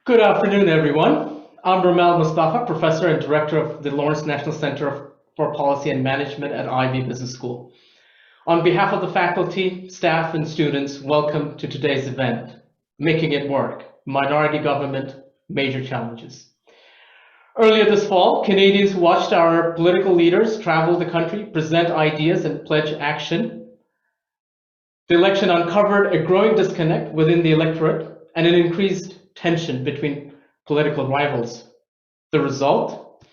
Good afternoon, everyone. I'm Ramel Mustafa, Professor and Director of the Lawrence National Center for Policy and Management at Ivy Business School. On behalf of the faculty, staff, and students, welcome to today's event, Making It Work, Minority Government, Major Challenges. Earlier this fall, Canadians watched our political leaders travel the country, present ideas, and pledge action. The election uncovered a growing disconnect within the electorate and an increased tension between political rivals. The result?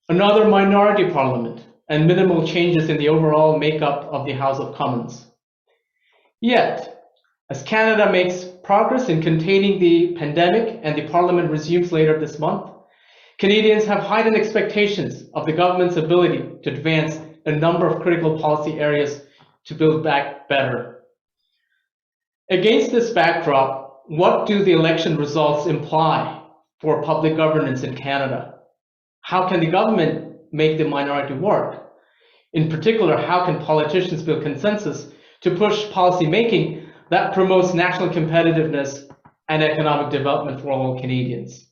Another minority parliament and minimal changes in the overall makeup of the House of Commons. Yet, as Canada makes progress in containing the pandemic and the parliament resumes later this month, Canadians have heightened expectations of the government's ability to advance a number of critical policy areas to build back better. Against this backdrop, what do the election results imply for public governance in Canada? How can the government make the minority work? In particular, how can politicians build consensus to push policy making that promotes national competitiveness and economic development for all Canadians?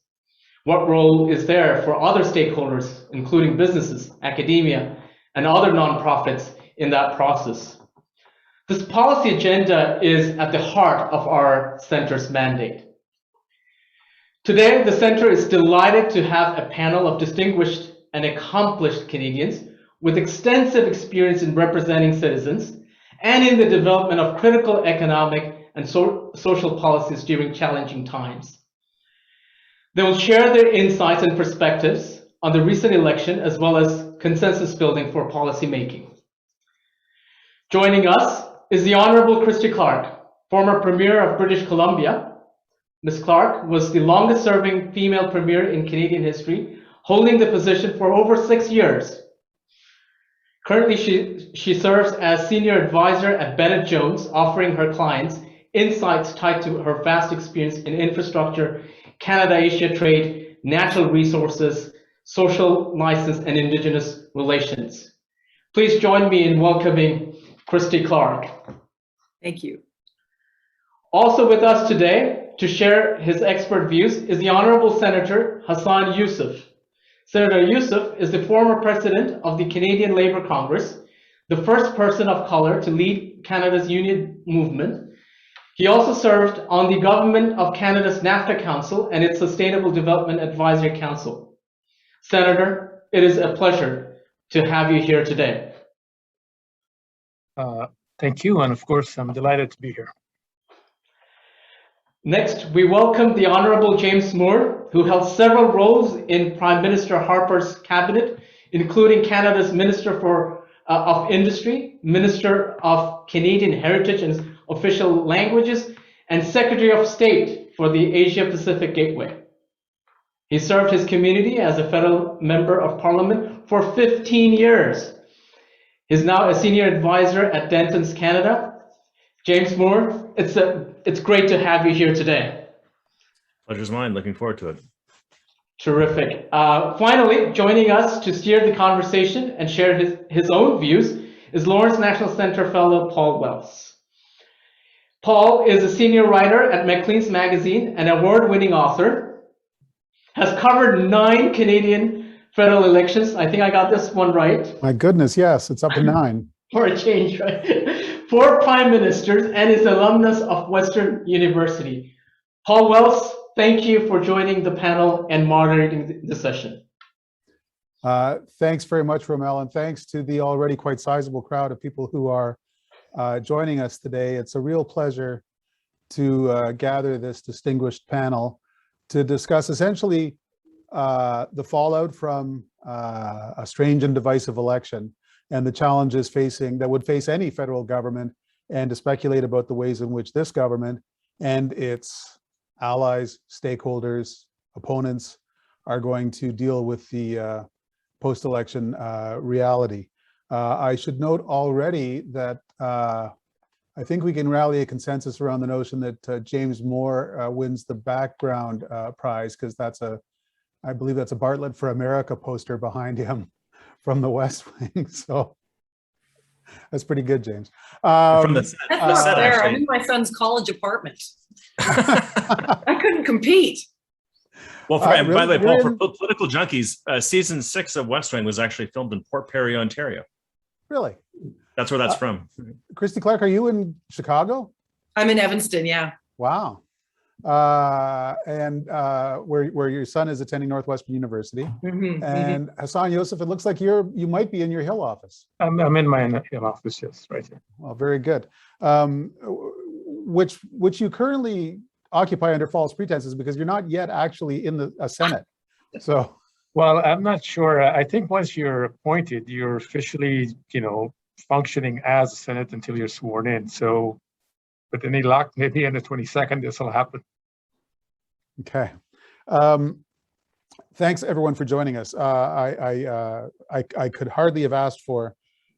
What role is there for other stakeholders, including businesses, academia, and other nonprofits in that process? This policy agenda is at the heart of our center's mandate. Today, the center is delighted to have a panel of distinguished and accomplished Canadians with extensive experience in representing citizens and in the development of critical economic and social policies during challenging times. They will share their insights and perspectives on the recent election as well as consensus building for policy making. Joining us is the Honorable Christy Clark, former Premier of British Columbia. Ms. Clark was the longest serving female Premier in Canadian history, holding the position for over 6 years. Currently, she serves as Senior Advisor at Bennet Jones, offering her clients insights tied to her vast experience in infrastructure, Canada-Asia trade, natural resources, social license, and Indigenous relations. Please join me in welcoming Christy Clark. Thank you. Also with us today to share his expert views is the Honourable Senator Hassan Yussuff. Senator Yussuff is the former President of the Canadian Labour Congress, the first person of colour to lead Canada's union movement. He also served on the Government of Canada's NAFTA Council and its Sustainable Development Advisory Council. Senator, it is a pleasure to have you here today. Thank you, and of course, I'm delighted to be here. Next, we welcome the Honourable James Moore, who held several roles in Prime Minister Harper's cabinet, including Canada's Minister of Industry, Minister of Canadian Heritage and Official Languages, and Secretary of State for the Asia-Pacific Gateway. He served his community as a federal member of Parliament for 15 years. He's now a senior advisor at Dentons, Canada. James Moore, it's great to have you here today. Pleasure's mine. Looking forward to it. Terrific. Finally, joining us to steer the conversation and share his own views is Lawrence National Center fellow Paul Wells. Paul is a senior writer at Maclean's magazine, an award-winning author, has covered 9 Canadian federal elections. I think I got this one right. My goodness, yes, it's up to 9. For a change, right? 4 prime ministers and is alumnus of Western University. Paul Wells, thank you for joining the panel and moderating the session. Thanks very much, Ramel, and thanks to the already quite sizable crowd of people who are joining us today. It's a real pleasure to gather this distinguished panel to discuss essentially the fallout from a strange and divisive election and the challenges that would face any federal government, and to speculate about the ways in which this government and its allies, stakeholders, opponents are going to deal with the post-election reality. I should note already that I think we can rally a consensus around the notion that James Moore wins the background prize, because I believe that's a Bartlett for America poster behind him from the West Wing. So that's pretty good, James. From the set. That's not fair. I'm in my son's college apartment. I couldn't compete. Well, and by the way, Paul, you're for in- political junkies, season 6 of West Wing was actually filmed in Port Perry, Ontario. Really? That's where that's from. Christy Clark, are you in Chicago? I'm in Evanston, yeah. Wow. And where your son is attending Northwestern University. And Hassan, Yussuff, it looks like you might be in your Hill office. I'm in my Hill office, yes, right here. Well, very good. Which you currently occupy under false pretenses because you're not yet actually in the Senate. So, well, I'm not sure. I think once you're appointed, you're officially, functioning as a Senate until you're sworn in. So, but then maybe on the 22nd, this will happen. okay. Thanks everyone for joining us. I could hardly have asked for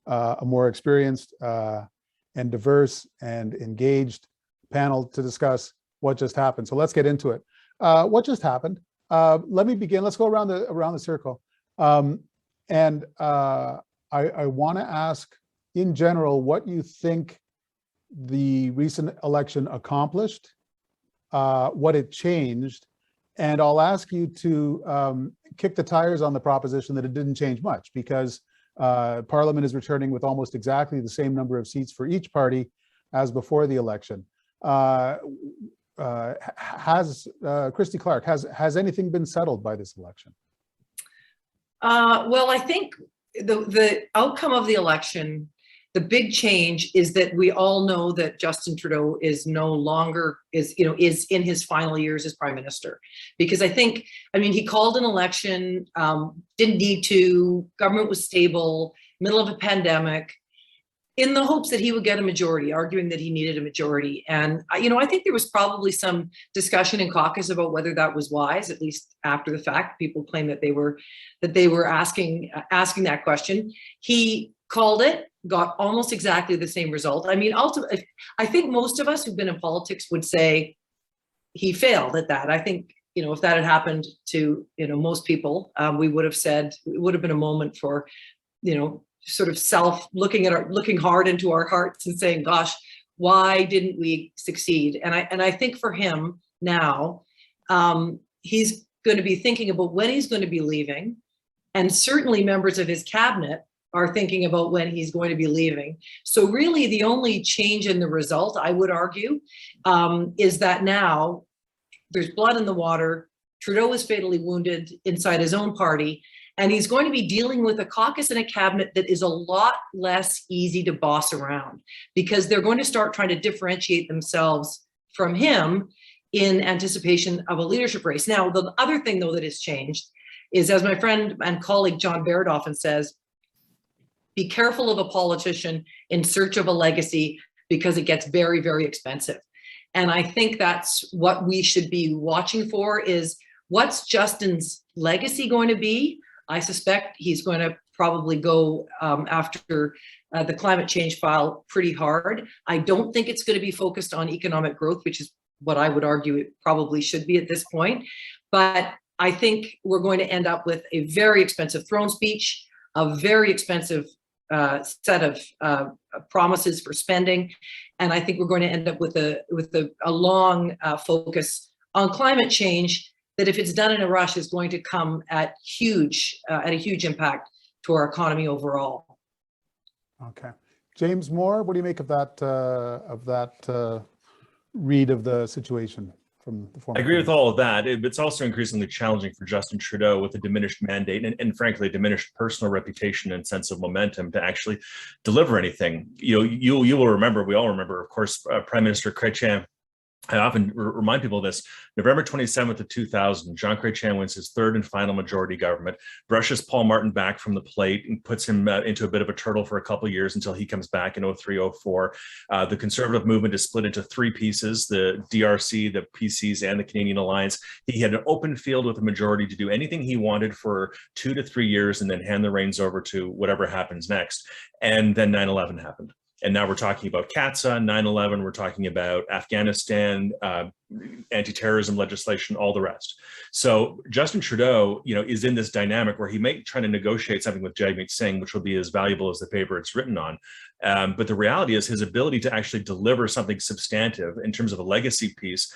a more experienced and diverse and engaged panel to discuss what just happened. So let's get into it. What just happened? Let me begin. Let's go around the circle. And I want to ask, in general, what you think the recent election accomplished, what it changed, and I'll ask you to kick the tires on the proposition that it didn't change much because Parliament is returning with almost exactly the same number of seats for each party as before the election. Christy Clark, has anything been settled by this election? Well, I think the outcome of the election, the big change is that we all know that Justin Trudeau is no longer is in his final years as Prime Minister, because I mean, he called an election, didn't need to, government was stable, middle of a pandemic, in the hopes that he would get a majority, arguing that he needed a majority. And, I think there was probably some discussion in caucus about whether that was wise, at least after the fact. People claim that they were asking that question. He called it, got almost exactly the same result. I mean, ultimately, I think most of us who've been in politics would say he failed at that. I think, if that had happened to, most people, we would have said, it would have been a moment for, sort of looking hard into our hearts and saying, gosh, why didn't we succeed? And I think for him now, he's going to be thinking about when he's going to be leaving. And certainly members of his cabinet are thinking about when he's going to be leaving. So really the only change in the result, I would argue, is that now there's blood in the water. Trudeau is fatally wounded inside his own party. And he's going to be dealing with a caucus and a cabinet that is a lot less easy to boss around because they're going to start trying to differentiate themselves from him in anticipation of a leadership race. Now, the other thing, though, that has changed is, as my friend and colleague John Baird often says, be careful of a politician in search of a legacy because it gets very, very expensive. And I think that's what we should be watching for is what's Justin's legacy going to be? I suspect he's going to probably go after the climate change file pretty hard. I don't think it's going to be focused on economic growth, which is what I would argue it probably should be at this point. But I think we're going to end up with a very expensive throne speech, a very expensive set of promises for spending. And I think we're going to end up with a long focus on climate change that, if it's done in a rush, is going to come at a huge impact to our economy overall. Okay, James Moore, what do you make of that read of the situation from the former? I agree with all of that. It's also increasingly challenging for Justin Trudeau with a diminished mandate and frankly, a diminished personal reputation and sense of momentum to actually deliver anything. You will remember, we all remember, of course, Prime Minister Chrétien. I often remind people of this. November 27th of 2000, Jean Chrétien wins his third and final majority government, brushes Paul Martin back from the plate and puts him into a bit of a turtle for a couple of years until he comes back in 03, 04. The Conservative movement is split into three pieces, the DRC, the PCs, and the Canadian Alliance. He had an open field with a majority to do anything he wanted for 2 to 3 years and then hand the reins over to whatever happens next. And then 9/11 happened. And now we're talking about CATSA, 9/11, we're talking about Afghanistan, anti-terrorism legislation, all the rest. So Justin Trudeau, is in this dynamic where he may try to negotiate something with Jagmeet Singh, which will be as valuable as the paper it's written on. But the reality is his ability to actually deliver something substantive in terms of a legacy piece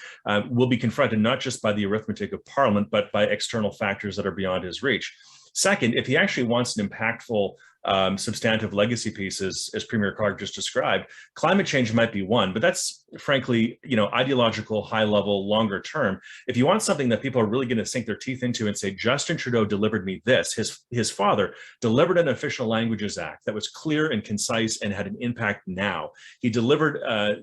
will be confronted not just by the arithmetic of Parliament, but by external factors that are beyond his reach. Second, if he actually wants an impactful substantive legacy pieces, as Premier Clark just described, climate change might be one, but that's frankly, ideological, high level, longer term. If you want something that people are really going to sink their teeth into and say, Justin Trudeau delivered me this, his father delivered an Official Languages Act that was clear and concise and had an impact now. He delivered,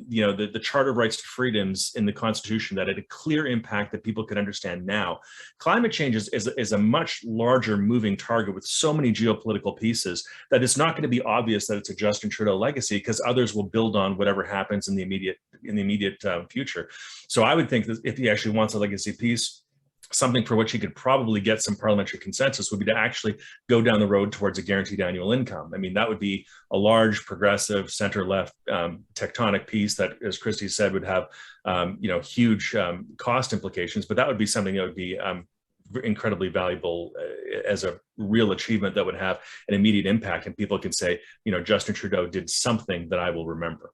the Charter of Rights and Freedoms in the Constitution that had a clear impact that people could understand now. Climate change is a much larger moving target with so many geopolitical pieces that it's not going to be obvious that it's a Justin Trudeau legacy, because others will build on whatever happens in the immediate future. So I would think that if he actually wants a legacy piece, something for which he could probably get some parliamentary consensus would be to actually go down the road towards a guaranteed annual income. I mean, that would be a large, progressive, center-left tectonic piece that, as Christy said, would have huge cost implications. But that would be something that would be incredibly valuable as a real achievement that would have an immediate impact, and people can say, Justin Trudeau did something that I will remember.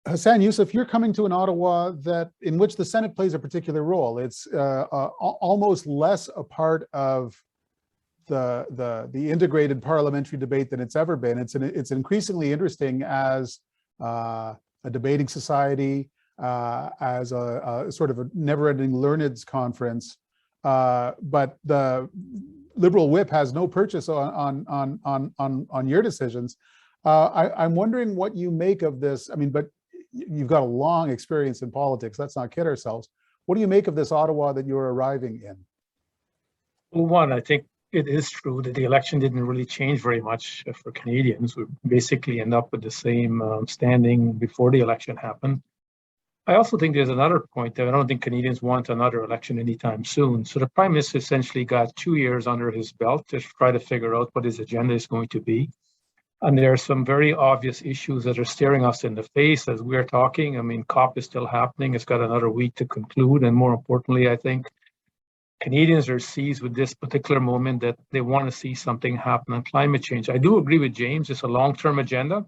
Hassan, Yussuff, you're coming to an Ottawa in which the Senate plays a particular role. It's almost less a part of the integrated parliamentary debate than it's ever been. It's increasingly interesting as a debating society, as a sort of a never-ending learned's conference, but the Liberal whip has no purchase on your decisions. I'm wondering what you make of this. I mean, but you've got a long experience in politics. Let's not kid ourselves. What do you make of this Ottawa that you're arriving in? Well, one, I think it is true that the election didn't really change very much for Canadians. We basically end up with the same standing before the election happened. I also think there's another point that I don't think Canadians want another election anytime soon. So the Prime Minister essentially got 2 years under his belt to try to figure out what his agenda is going to be. And there are some very obvious issues that are staring us in the face as we're talking. I mean, COP is still happening. It's got another week to conclude. And more importantly, I think Canadians are seized with this particular moment that they want to see something happen on climate change. I do agree with James. It's a long-term agenda.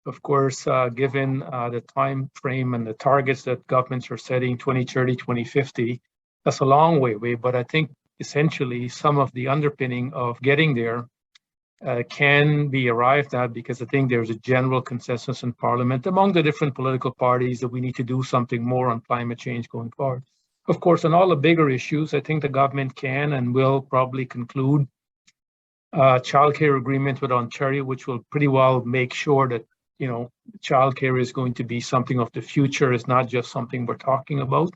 Of course, given the time frame and the targets that governments are setting, 2030, 2050, that's a long way away. But I think essentially some of the underpinning of getting there can be arrived at, because I think there's a general consensus in Parliament among the different political parties that we need to do something more on climate change going forward. Of course, on all the bigger issues, I think the government can and will probably conclude a childcare agreement with Ontario, which will pretty well make sure that childcare is going to be something of the future. It's not just something we're talking about.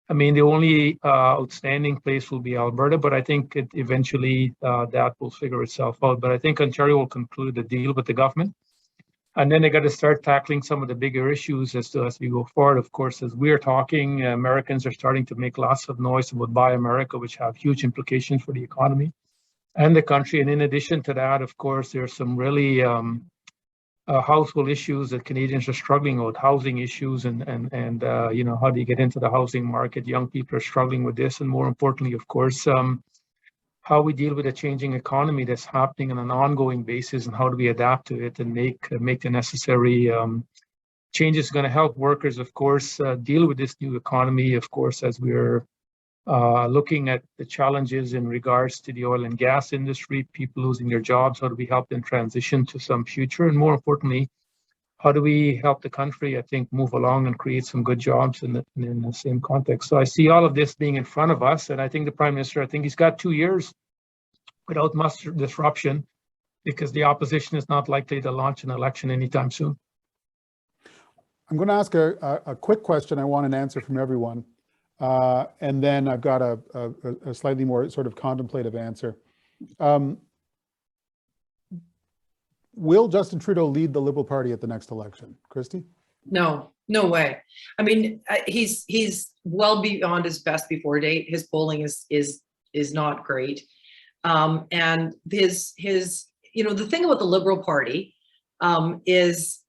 I mean, the only outstanding place will be Alberta, but I think eventually that will figure itself out. But I think Ontario will conclude the deal with the government. And then they got to start tackling some of the bigger issues as we go forward. Of course, as we're talking, Americans are starting to make lots of noise about Buy America, which have huge implications for the economy and the country. And in addition to that, of course, there's some really household issues that Canadians are struggling with, housing issues, and how do you get into the housing market? Young people are struggling with this, and more importantly, of course, how we deal with a changing economy that's happening on an ongoing basis, and how do we adapt to it and make the necessary changes going to help workers, of course, deal with this new economy, of course, as we're looking at the challenges in regards to the oil and gas industry, people losing their jobs. How do we help them transition to some future? And more importantly, how do we help the country, I think, move along and create some good jobs in the same context? So I see all of this being in front of us. And I think the Prime Minister, I think he's got 2 years without much disruption, because the opposition is not likely to launch an election anytime soon. I'm going to ask a quick question I want an answer from everyone. And then I've got a slightly more sort of contemplative answer. Will Justin Trudeau lead the Liberal Party at the next election? Christy? No way. I mean, he's well beyond his best before date. His polling is not great. And the thing about the Liberal Party, is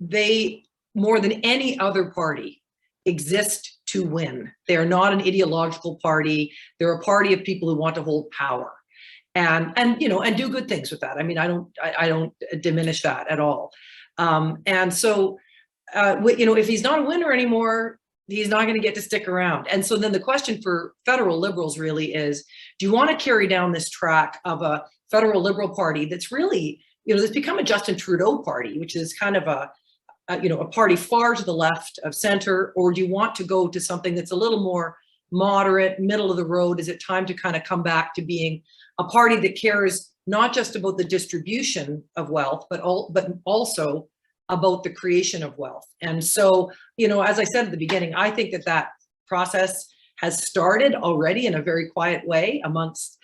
they, more than any other party, exist to win. They are not an ideological party. They're a party of people who want to hold power, and do good things with that. I mean, I don't diminish that at all. And so, if he's not a winner anymore, he's not going to get to stick around. And so then the question for federal liberals really is, do you want to carry down this track of a federal liberal party that's really, that's become a Justin Trudeau party, which is kind of a party far to the left of center, or do you want to go to something that's a little more moderate, middle of the road? Is it time to kind of come back to being a party that cares not just about the distribution of wealth, but also about the creation of wealth? And so, as I said at the beginning, I think that process has started already in a very quiet way amongst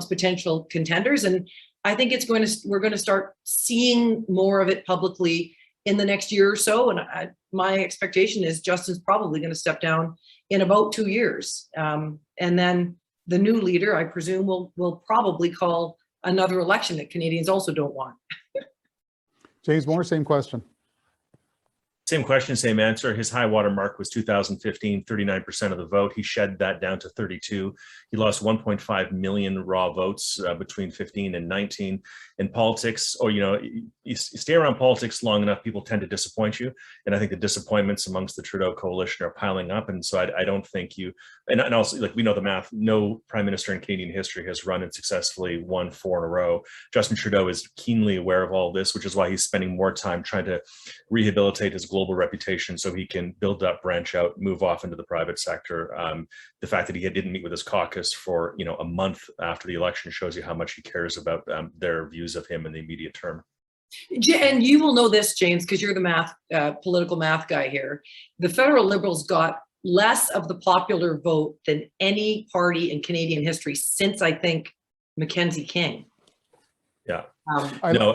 potential contenders, and I think we're going to start seeing more of it publicly in the next year or so. And my expectation is Justin's probably going to step down in about 2 years. And then the new leader, I presume, will probably call another election that Canadians also don't want. James Moore, same question. Same question, same answer. His high water mark was 2015, 39% of the vote. He shed that down to 32. He lost 1.5 million raw votes between 15 and 19. In politics, or, you stay around politics long enough, people tend to disappoint you. And I think the disappointments amongst the Trudeau coalition are piling up. And so I don't think and also, like, we know the math, no prime minister in Canadian history has run and successfully won 4 in a row. Justin Trudeau is keenly aware of all this, which is why he's spending more time trying to rehabilitate his global reputation so he can build up, branch out, move off into the private sector. The fact that he didn't meet with his caucus for a month after the election shows you how much he cares about their views of him in the immediate term. And you will know this, James, because you're the political math guy here. The federal Liberals got less of the popular vote than any party in Canadian history since, I think, Mackenzie King. Yeah. Go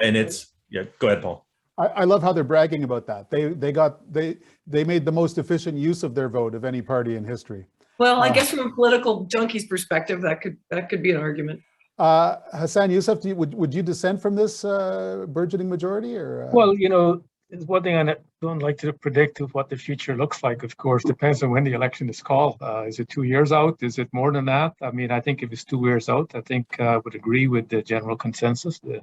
ahead, Paul. I love how they're bragging about that. They made the most efficient use of their vote of any party in history. Well, I guess from a political junkie's perspective, that could be an argument. Hassan, Yussuff, would you dissent from this burgeoning majority, or? Well, it's one thing I don't like to predict of what the future looks like. Of course, depends on when the election is called. Is it 2 years out? Is it more than that? I mean, I think if it's 2 years out, I think I would agree with the general consensus. The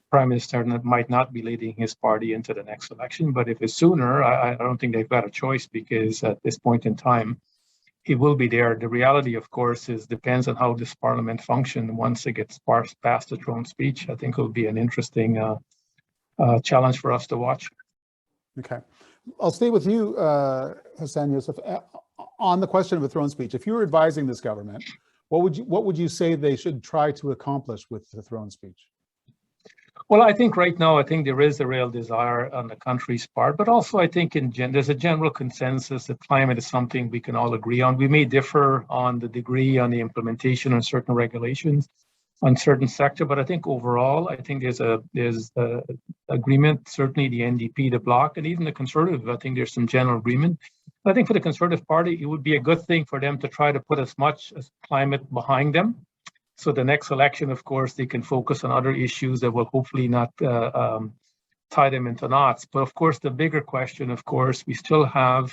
prime minister might not be leading his party into the next election, but if it's sooner, I don't think they've got a choice, because at this point in time, he will be there. The reality, of course, depends on how this parliament functions once it gets past the throne speech. I think it will be an interesting challenge for us to watch. Okay, I'll stay with you, Hassan, Yussuff, on the question of a throne speech. If you were advising this government, what would you say they should try to accomplish with the throne speech? Well, I think right now, I think there is a real desire on the country's part, but also I think there's a general consensus that climate is something we can all agree on. We may differ on the degree, on the implementation of certain regulations on certain sector, but I think overall, I think there's agreement. Certainly the NDP, the Bloc, and even the Conservative, I think there's some general agreement. I think for the Conservative Party, it would be a good thing for them to try to put as much as climate behind them. So the next election, of course, they can focus on other issues that will hopefully not tie them into knots. But of course, the bigger question, of course, we still have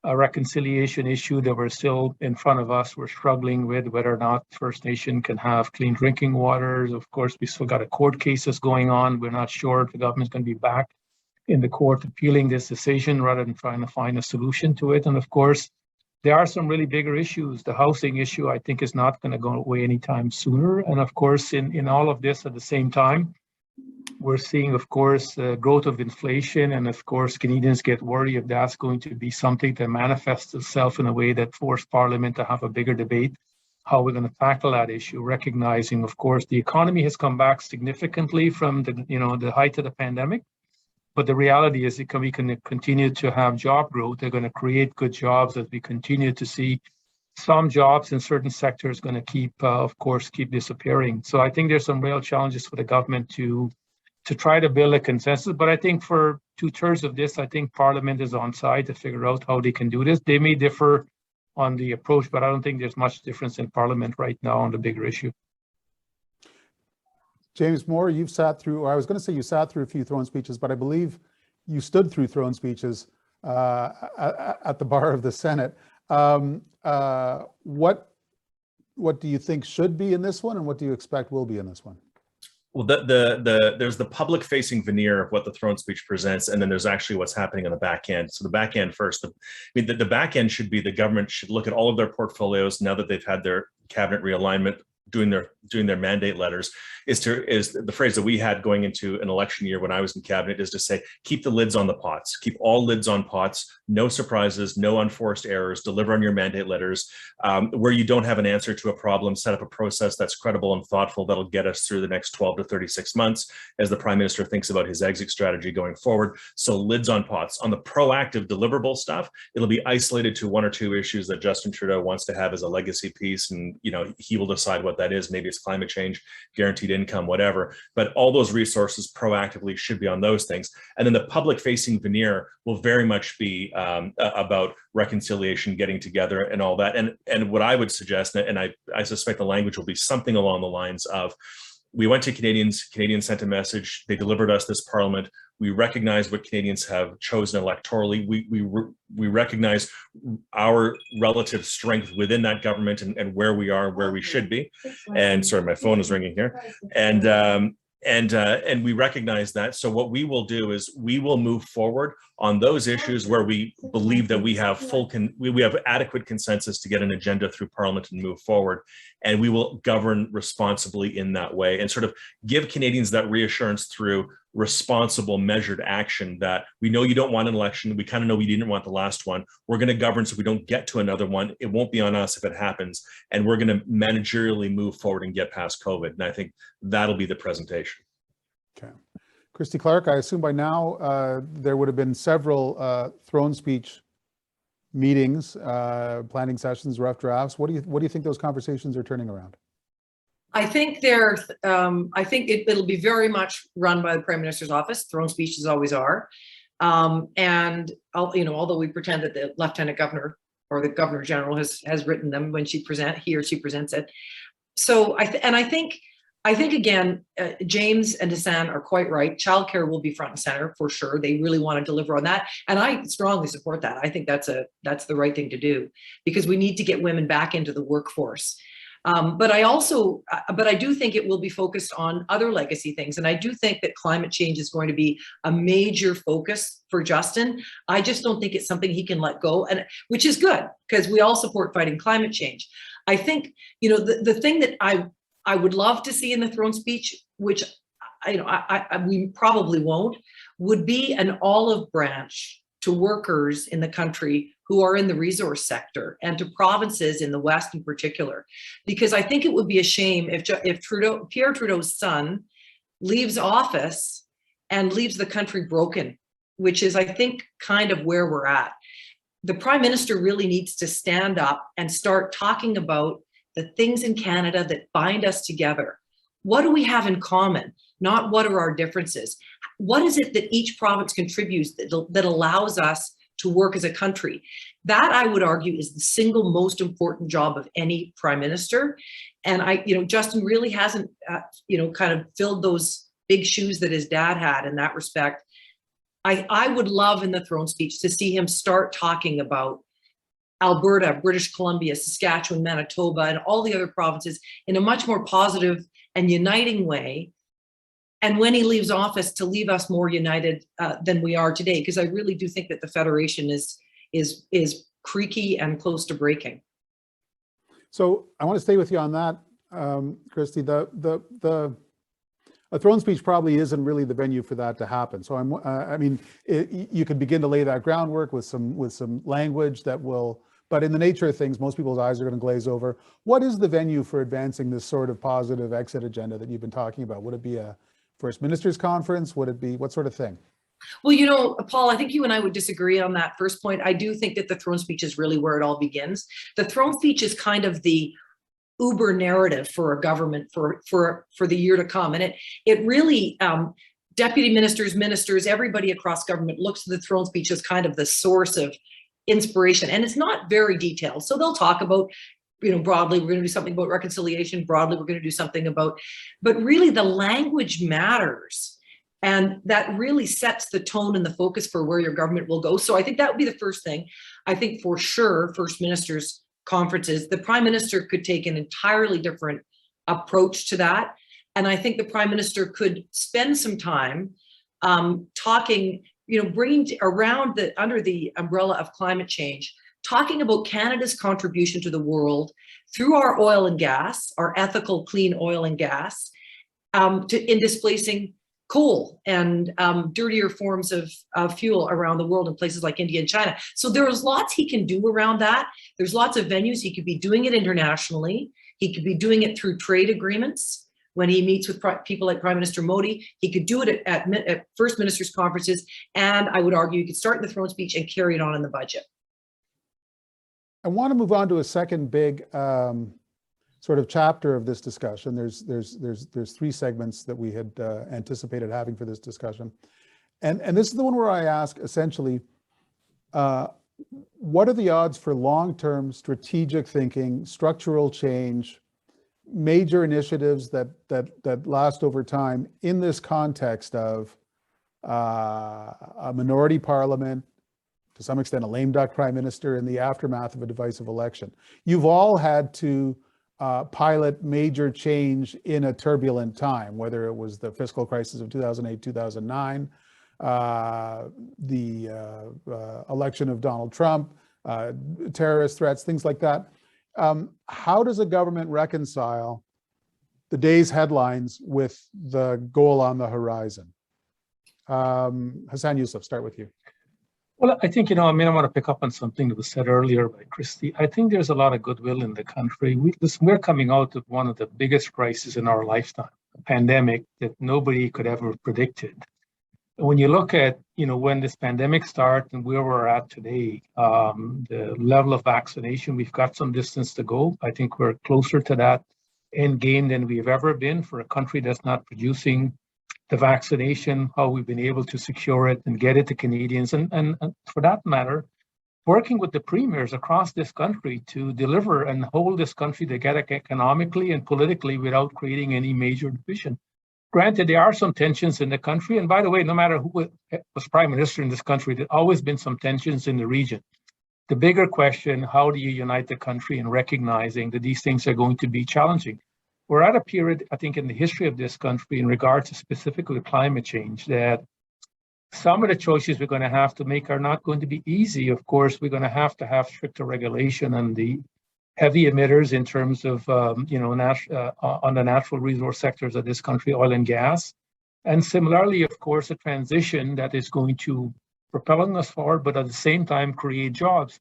a reconciliation issue that we're still in front of us. We're struggling with whether or not First Nation can have clean drinking water. Of course, we still got court cases going on. We're not sure if the government's going to be back in the court appealing this decision rather than trying to find a solution to it. And of course, there are some really bigger issues. The housing issue, I think, is not going to go away anytime sooner. And of course, in all of this at the same time, we're seeing, of course, growth of inflation. And of course, Canadians get worried if that's going to be something that manifests itself in a way that forced Parliament to have a bigger debate, how we're going to tackle that issue, recognizing, of course, the economy has come back significantly from the height of the pandemic. But the reality is we can continue to have job growth. They're going to create good jobs as we continue to see some jobs in certain sectors going to keep disappearing. So I think there's some real challenges for the government to try to build a consensus. But I think for 2/3 of this, I think Parliament is on side to figure out how they can do this. They may differ on the approach, but I don't think there's much difference in Parliament right now on the bigger issue. James Moore, you've sat through, or I was going to say you sat through a few throne speeches, but I believe you stood through throne speeches at the bar of the Senate. What do you think should be in this one, and what do you expect will be in this one? Well, there's the public-facing veneer of what the throne speech presents, and then there's actually what's happening on the back end. So the back end first. The back end should be the government should look at all of their portfolios now that they've had their cabinet realignment, doing their mandate letters. Is the phrase that we had going into an election year when I was in cabinet, is to say, keep the lids on the pots, keep all lids on pots, no surprises, no unforced errors, deliver on your mandate letters. Where you don't have an answer to a problem, set up a process that's credible and thoughtful that'll get us through the next 12 to 36 months as the Prime Minister thinks about his exit strategy going forward. So lids on pots. On the proactive deliverable stuff, it'll be isolated to one or two issues that Justin Trudeau wants to have as a legacy piece, and he will decide what that is. Maybe it's climate change, guaranteed income, whatever, but all those resources proactively should be on those things. And then the public facing veneer will very much be about reconciliation, getting together and all that. And what I would suggest, and I suspect the language will be something along the lines of, we went to Canadians sent a message, they delivered us this parliament, we recognize what Canadians have chosen electorally, we recognize our relative strength within that government and where we are, where we should be. And sorry, my phone is ringing here. And we recognize that. So what we will do is we will move forward on those issues where we believe that we have we have adequate consensus to get an agenda through Parliament and move forward. And we will govern responsibly in that way and sort of give Canadians that reassurance through responsible, measured action that we know you don't want an election. We kind of know we didn't want the last one. We're going to govern so we don't get to another one. It won't be on us if it happens. And we're going to managerially move forward and get past COVID. And I think that'll be the presentation. Okay. Christy Clark, I assume by now there would have been several throne speech meetings, planning sessions, rough drafts. What do you think those conversations are turning around? I think it'll be very much run by the Prime Minister's office. Throne speeches always are. And although we pretend that the Lieutenant Governor or the Governor General has written them when he or she presents it. So I think again, James and Hassan are quite right. Childcare will be front and center for sure. They really want to deliver on that, and I strongly support that. I think that's the right thing to do, because we need to get women back into the workforce. But I do think it will be focused on other legacy things. And I do think that climate change is going to be a major focus for Justin. I just don't think it's something he can let go, and which is good, because we all support fighting climate change. I think, the thing that I would love to see in the throne speech, which we probably won't, would be an olive branch to workers in the country who are in the resource sector, and to provinces in the West in particular, because I think it would be a shame if Pierre Trudeau's son leaves office and leaves the country broken, which is, I think, kind of where we're at. The Prime Minister really needs to stand up and start talking about the things in Canada that bind us together. What do we have in common? Not what are our differences? What is it that each province contributes that allows us to work as a country? That, I would argue, is the single most important job of any Prime Minister. And Justin really hasn't, kind of filled those big shoes that his dad had in that respect. I would love in the throne speech to see him start talking about Alberta, British Columbia, Saskatchewan, Manitoba, and all the other provinces in a much more positive and uniting way. And when he leaves office, to leave us more united than we are today, because I really do think that the Federation is creaky and close to breaking. So I want to stay with you on that, Christy. A throne speech probably isn't really the venue for that to happen. So you could begin to lay that groundwork with some language that will. But in the nature of things, most people's eyes are going to glaze over. What is the venue for advancing this sort of positive exit agenda that you've been talking about? Would it be a First Ministers Conference? Would it be what sort of thing? Well, Paul, I think you and I would disagree on that first point. I do think that the throne speech is really where it all begins. The throne speech is kind of the Uber narrative for a government for the year to come. And it really, deputy ministers, everybody across government looks to the throne speech as kind of the source of inspiration. And it's not very detailed. So they'll talk about broadly, we're going to do something about reconciliation. Broadly, we're going to do something about, but really the language matters. And that really sets the tone and the focus for where your government will go. So I think that would be the first thing. I think for sure, First Ministers' conferences, the Prime Minister could take an entirely different approach to that. And I think the Prime Minister could spend some time talking, bringing around under the umbrella of climate change, talking about Canada's contribution to the world through our oil and gas, our ethical, clean oil and gas, in displacing coal and dirtier forms of fuel around the world in places like India and China. So there's lots he can do around that. There's lots of venues. He could be doing it internationally. He could be doing it through trade agreements when he meets with people like Prime Minister Modi. He could do it at First Ministers' conferences. And I would argue he could start in the throne speech and carry it on in the budget. I want to move on to a second big sort of chapter of this discussion. There's three segments that we had anticipated having for this discussion. And this is the one where I ask essentially, what are the odds for long-term strategic thinking, structural change, major initiatives that last over time in this context of a minority parliament, to some extent a lame duck prime minister, in the aftermath of a divisive election? You've all had to pilot major change in a turbulent time, whether it was the fiscal crisis of 2008, 2009, the election of Donald Trump, terrorist threats, things like that. How does a government reconcile the day's headlines with the goal on the horizon? Hassan, Yussuff, start with you. Well, I think, I want to pick up on something that was said earlier by Christy. I think there's a lot of goodwill in the country. We're coming out of one of the biggest crises in our lifetime, a pandemic that nobody could ever have predicted. When you look at, when this pandemic started and where we're at today, the level of vaccination, we've got some distance to go. I think we're closer to that end game than we've ever been for a country that's not producing the vaccination, how we've been able to secure it and get it to Canadians. And for that matter, working with the premiers across this country to deliver and hold this country together economically and politically without creating any major division. Granted, there are some tensions in the country. And by the way, no matter who was prime minister in this country, there's always been some tensions in the region. The bigger question, how do you unite the country in recognizing that these things are going to be challenging? We're at a period, I think, in the history of this country in regards to specifically climate change, that some of the choices we're going to have to make are not going to be easy. Of course, we're going to have stricter regulation on the heavy emitters in terms of, on the natural resource sectors of this country, oil and gas. And similarly, of course, a transition that is going to propelling us forward, but at the same time create jobs.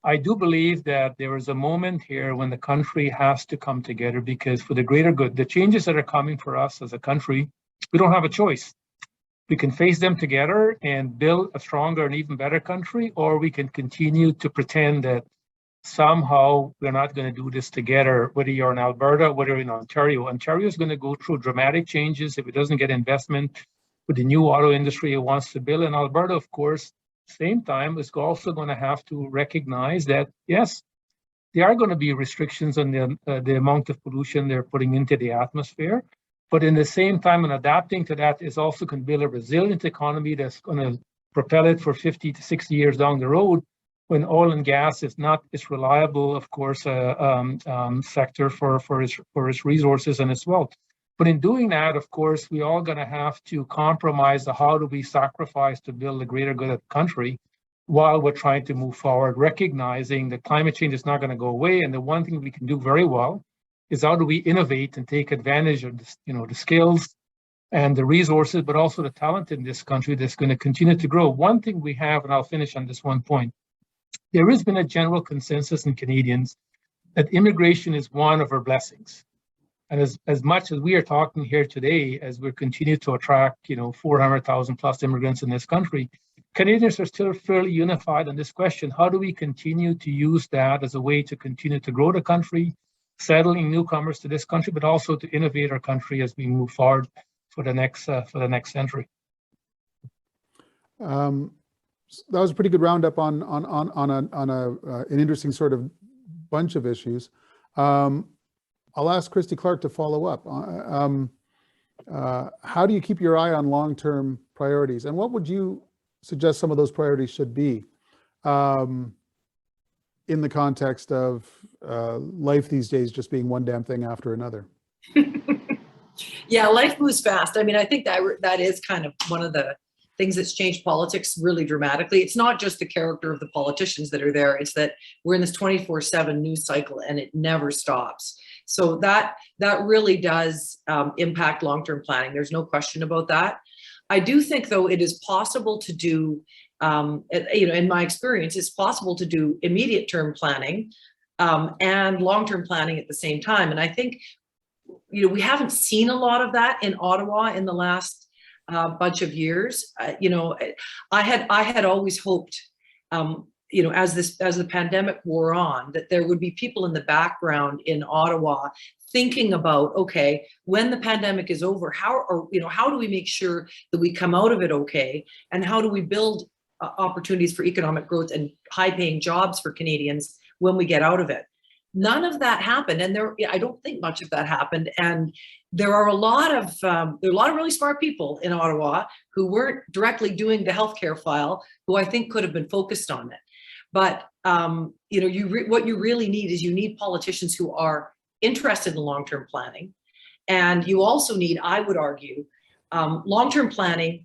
I do believe that there is a moment here when the country has to come together, because for the greater good, the changes that are coming for us as a country, we don't have a choice. We can face them together and build a stronger and even better country, or we can continue to pretend that somehow we're not going to do this together, whether you're in Alberta, whether in Ontario. Ontario is going to go through dramatic changes if it doesn't get investment with the new auto industry it wants to build. And Alberta, of course, same time, is also going to have to recognize that, yes, there are going to be restrictions on the amount of pollution they're putting into the atmosphere. But in the same time, and adapting to that is also going to build a resilient economy that's going to propel it for 50 to 60 years down the road, when oil and gas is not as reliable, of course, sector for its resources and its wealth. But in doing that, of course, we all going to have to compromise the how do we sacrifice to build the greater good of the country while we're trying to move forward, recognizing that climate change is not going to go away. And the one thing we can do very well is how do we innovate and take advantage of this, the skills and the resources, but also the talent in this country that's going to continue to grow. One thing we have, and I'll finish on this one point, there has been a general consensus in Canadians that immigration is one of our blessings. And as much as we are talking here today, as we continue to attract, 400,000 plus immigrants in this country, Canadians are still fairly unified on this question. How do we continue to use that as a way to continue to grow the country, settling newcomers to this country, but also to innovate our country as we move forward for the next century? That was a pretty good roundup on an interesting sort of bunch of issues. I'll ask Christy Clark to follow up. How do you keep your eye on long-term priorities, and what would you suggest some of those priorities should be in the context of life these days just being one damn thing after another? Yeah, life moves fast. I mean, I think that is kind of one of the things that's changed politics really dramatically. It's not just the character of the politicians that are there. It's that we're in this 24/7 news cycle and it never stops. So that really does impact long-term planning. There's no question about that. I do think, though, it is possible to do, in my experience, it's possible to do immediate term planning and long-term planning at the same time. And I think, we haven't seen a lot of that in Ottawa in the last bunch of years. I had always hoped, as the pandemic wore on, that there would be people in the background in Ottawa thinking about, okay, when the pandemic is over, how do we make sure that we come out of it okay, and how do we build opportunities for economic growth and high-paying jobs for Canadians when we get out of it. None of that happened, and I don't think much of that happened. And there are a lot of really smart people in Ottawa who weren't directly doing the healthcare file, who I think could have been focused on it. But what you really need is you need politicians who are interested in long-term planning, and you also need, I would argue, long-term planning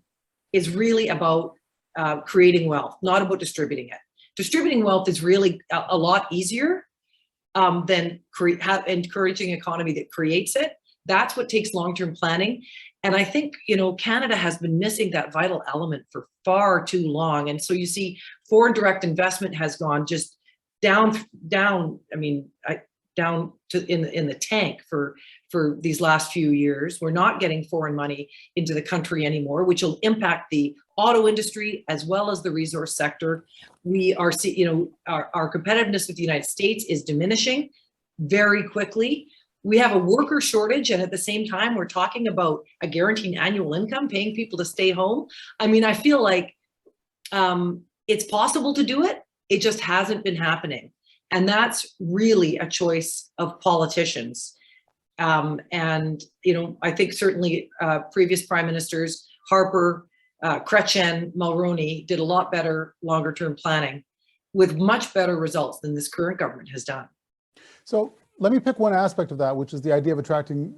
is really about creating wealth, not about distributing it. Distributing wealth is really a lot easier than encouraging an economy that creates it. That's what takes long-term planning. And I think, Canada has been missing that vital element for far too long. And so you see foreign direct investment has gone just down to in the tank for these last few years. We're not getting foreign money into the country anymore, which will impact the auto industry as well as the resource sector. We are, our competitiveness with the United States is diminishing very quickly. We have a worker shortage, and at the same time, we're talking about a guaranteed annual income, paying people to stay home. I mean, I feel like it's possible to do it. It just hasn't been happening. And that's really a choice of politicians. I think certainly previous prime ministers, Harper, Chrétien, Mulroney, did a lot better longer-term planning with much better results than this current government has done. So let me pick one aspect of that, which is the idea of attracting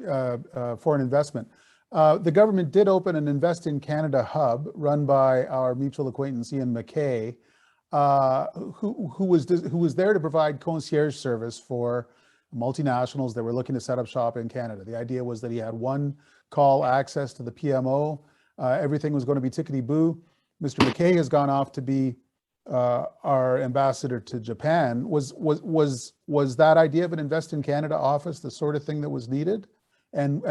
foreign investment. The government did open an Invest in Canada hub run by our mutual acquaintance, Ian McKay, who was there to provide concierge service for multinationals that were looking to set up shop in Canada. The idea was that he had one call access to the PMO. Everything was going to be tickety-boo. Mr. McKay has gone off to be our ambassador to Japan. Was that idea of an Invest in Canada office the sort of thing that was needed, and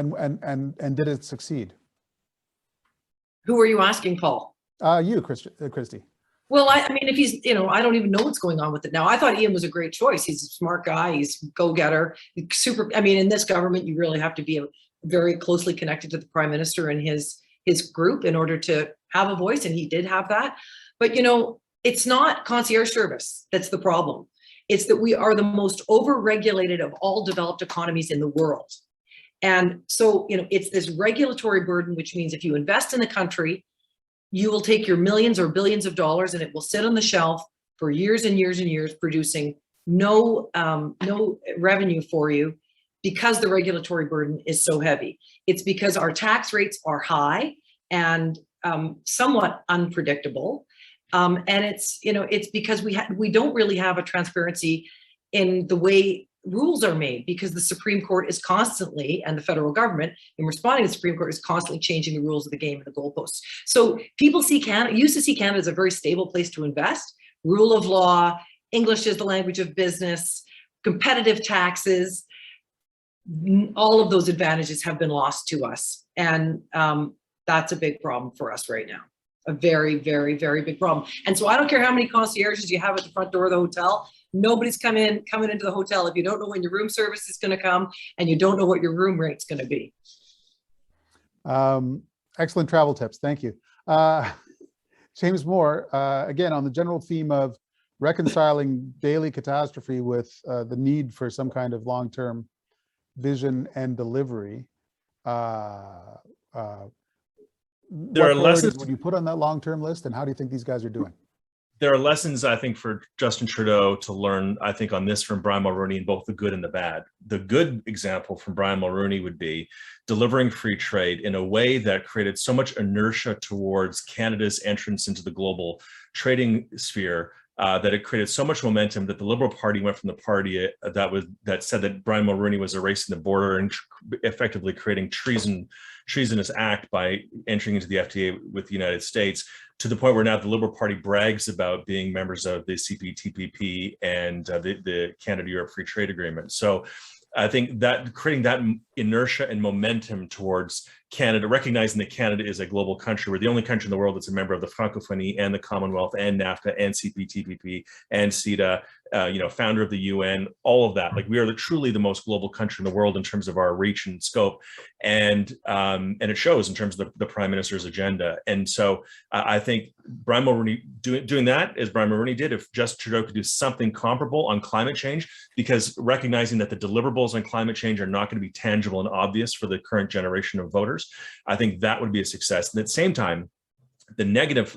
did it succeed? Who are you asking, Paul? You, Christy. Well, I mean, if he's, I don't even know what's going on with it now. I thought Ian was a great choice. He's a smart guy. He's a go-getter. Super. I mean, in this government, you really have to be very closely connected to the prime minister and his group in order to have a voice, and he did have that. But it's not concierge service that's the problem. It's that we are the most over-regulated of all developed economies in the world. And so, it's this regulatory burden, which means if you invest in the country, you will take your millions or billions of dollars and it will sit on the shelf for years and years and years, producing no revenue for you because the regulatory burden is so heavy. It's because our tax rates are high and somewhat unpredictable. And it's because we don't really have a transparency in the way rules are made, because the Supreme Court is constantly, and the federal government in responding to the Supreme Court is constantly changing the rules of the game and the goalposts. So people used to see Canada as a very stable place to invest. Rule of law, English is the language of business, competitive taxes, all of those advantages have been lost to us. And that's a big problem for us right now. A very, very, very big problem. And so I don't care how many concierges you have at the front door of the hotel. Nobody's coming into the hotel if you don't know when your room service is going to come and you don't know what your room rate's going to be. Excellent travel tips. Thank you. James Moore, again, on the general theme of reconciling daily catastrophe with the need for some kind of long-term vision and delivery. There What are priorities lessons. would you put on that long-term list, and how do you think these guys are doing? There are lessons, I think, for Justin Trudeau to learn, I think, on this from Brian Mulroney, in both the good and the bad. The good example from Brian Mulroney would be delivering free trade in a way that created so much inertia towards Canada's entrance into the global trading sphere that it created so much momentum that the Liberal Party went from the party that said that Brian Mulroney was erasing the border and effectively creating treasonous act by entering into the FTA with the United States, to the point where now the Liberal Party brags about being members of the CPTPP and the Canada-Europe Free Trade Agreement. So I think that creating that inertia and momentum towards Canada, recognizing that Canada is a global country, we're the only country in the world that's a member of the Francophonie and the Commonwealth and NAFTA and CPTPP and CETA, founder of the UN, all of that. Like, we are truly the most global country in the world in terms of our reach and scope, and it shows in terms of the Prime Minister's agenda. And so I think Brian Mulroney doing that, as Brian Mulroney did, if Justin Trudeau could do something comparable on climate change, because recognizing that the deliverables on climate change are not going to be tangible and obvious for the current generation of voters, I think that would be a success. And at the same time, the negative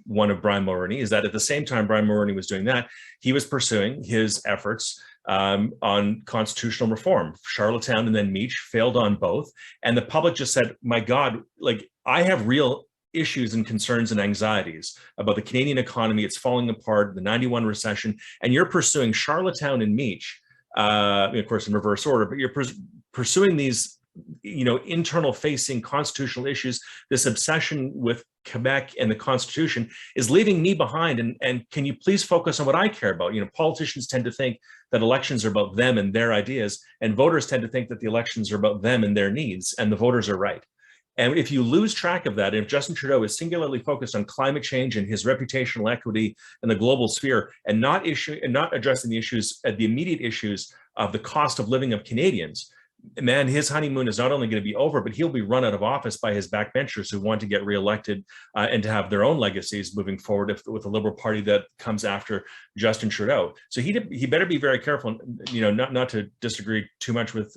one of Brian Mulroney is that at the same time Brian Mulroney was doing that, he was pursuing his efforts on constitutional reform. Charlottetown and then Meach failed on both. And the public just said, my God, like, I have real issues and concerns and anxieties about the Canadian economy. It's falling apart, the 91 recession, and you're pursuing Charlottetown and Meach, of course, in reverse order, but you're pursuing these internal facing constitutional issues. This obsession with Quebec and the Constitution is leaving me behind. And can you please focus on what I care about? Politicians tend to think that elections are about them and their ideas, and voters tend to think that the elections are about them and their needs, and the voters are right. And if you lose track of that, if Justin Trudeau is singularly focused on climate change and his reputational equity in the global sphere, and not addressing the issues, the immediate issues of the cost of living of Canadians, man, his honeymoon is not only going to be over, but he'll be run out of office by his backbenchers who want to get reelected and to have their own legacies moving forward with a Liberal Party that comes after Justin Trudeau. So he better be very careful, not to disagree too much with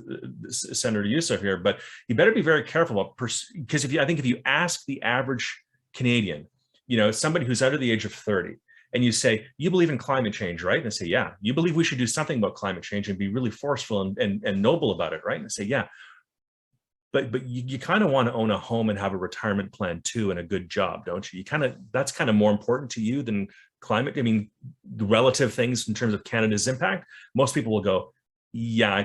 Senator Yussuff here, but he better be very careful about, because if you ask the average Canadian, somebody who's under the age of 30, and you say, you believe in climate change, right? And they say, yeah. You believe we should do something about climate change and be really forceful and noble about it, right? And they say, yeah. But you kind of want to own a home and have a retirement plan too, and a good job, don't you? That's kind of more important to you than climate. I mean, the relative things in terms of Canada's impact, most people will go, yeah, I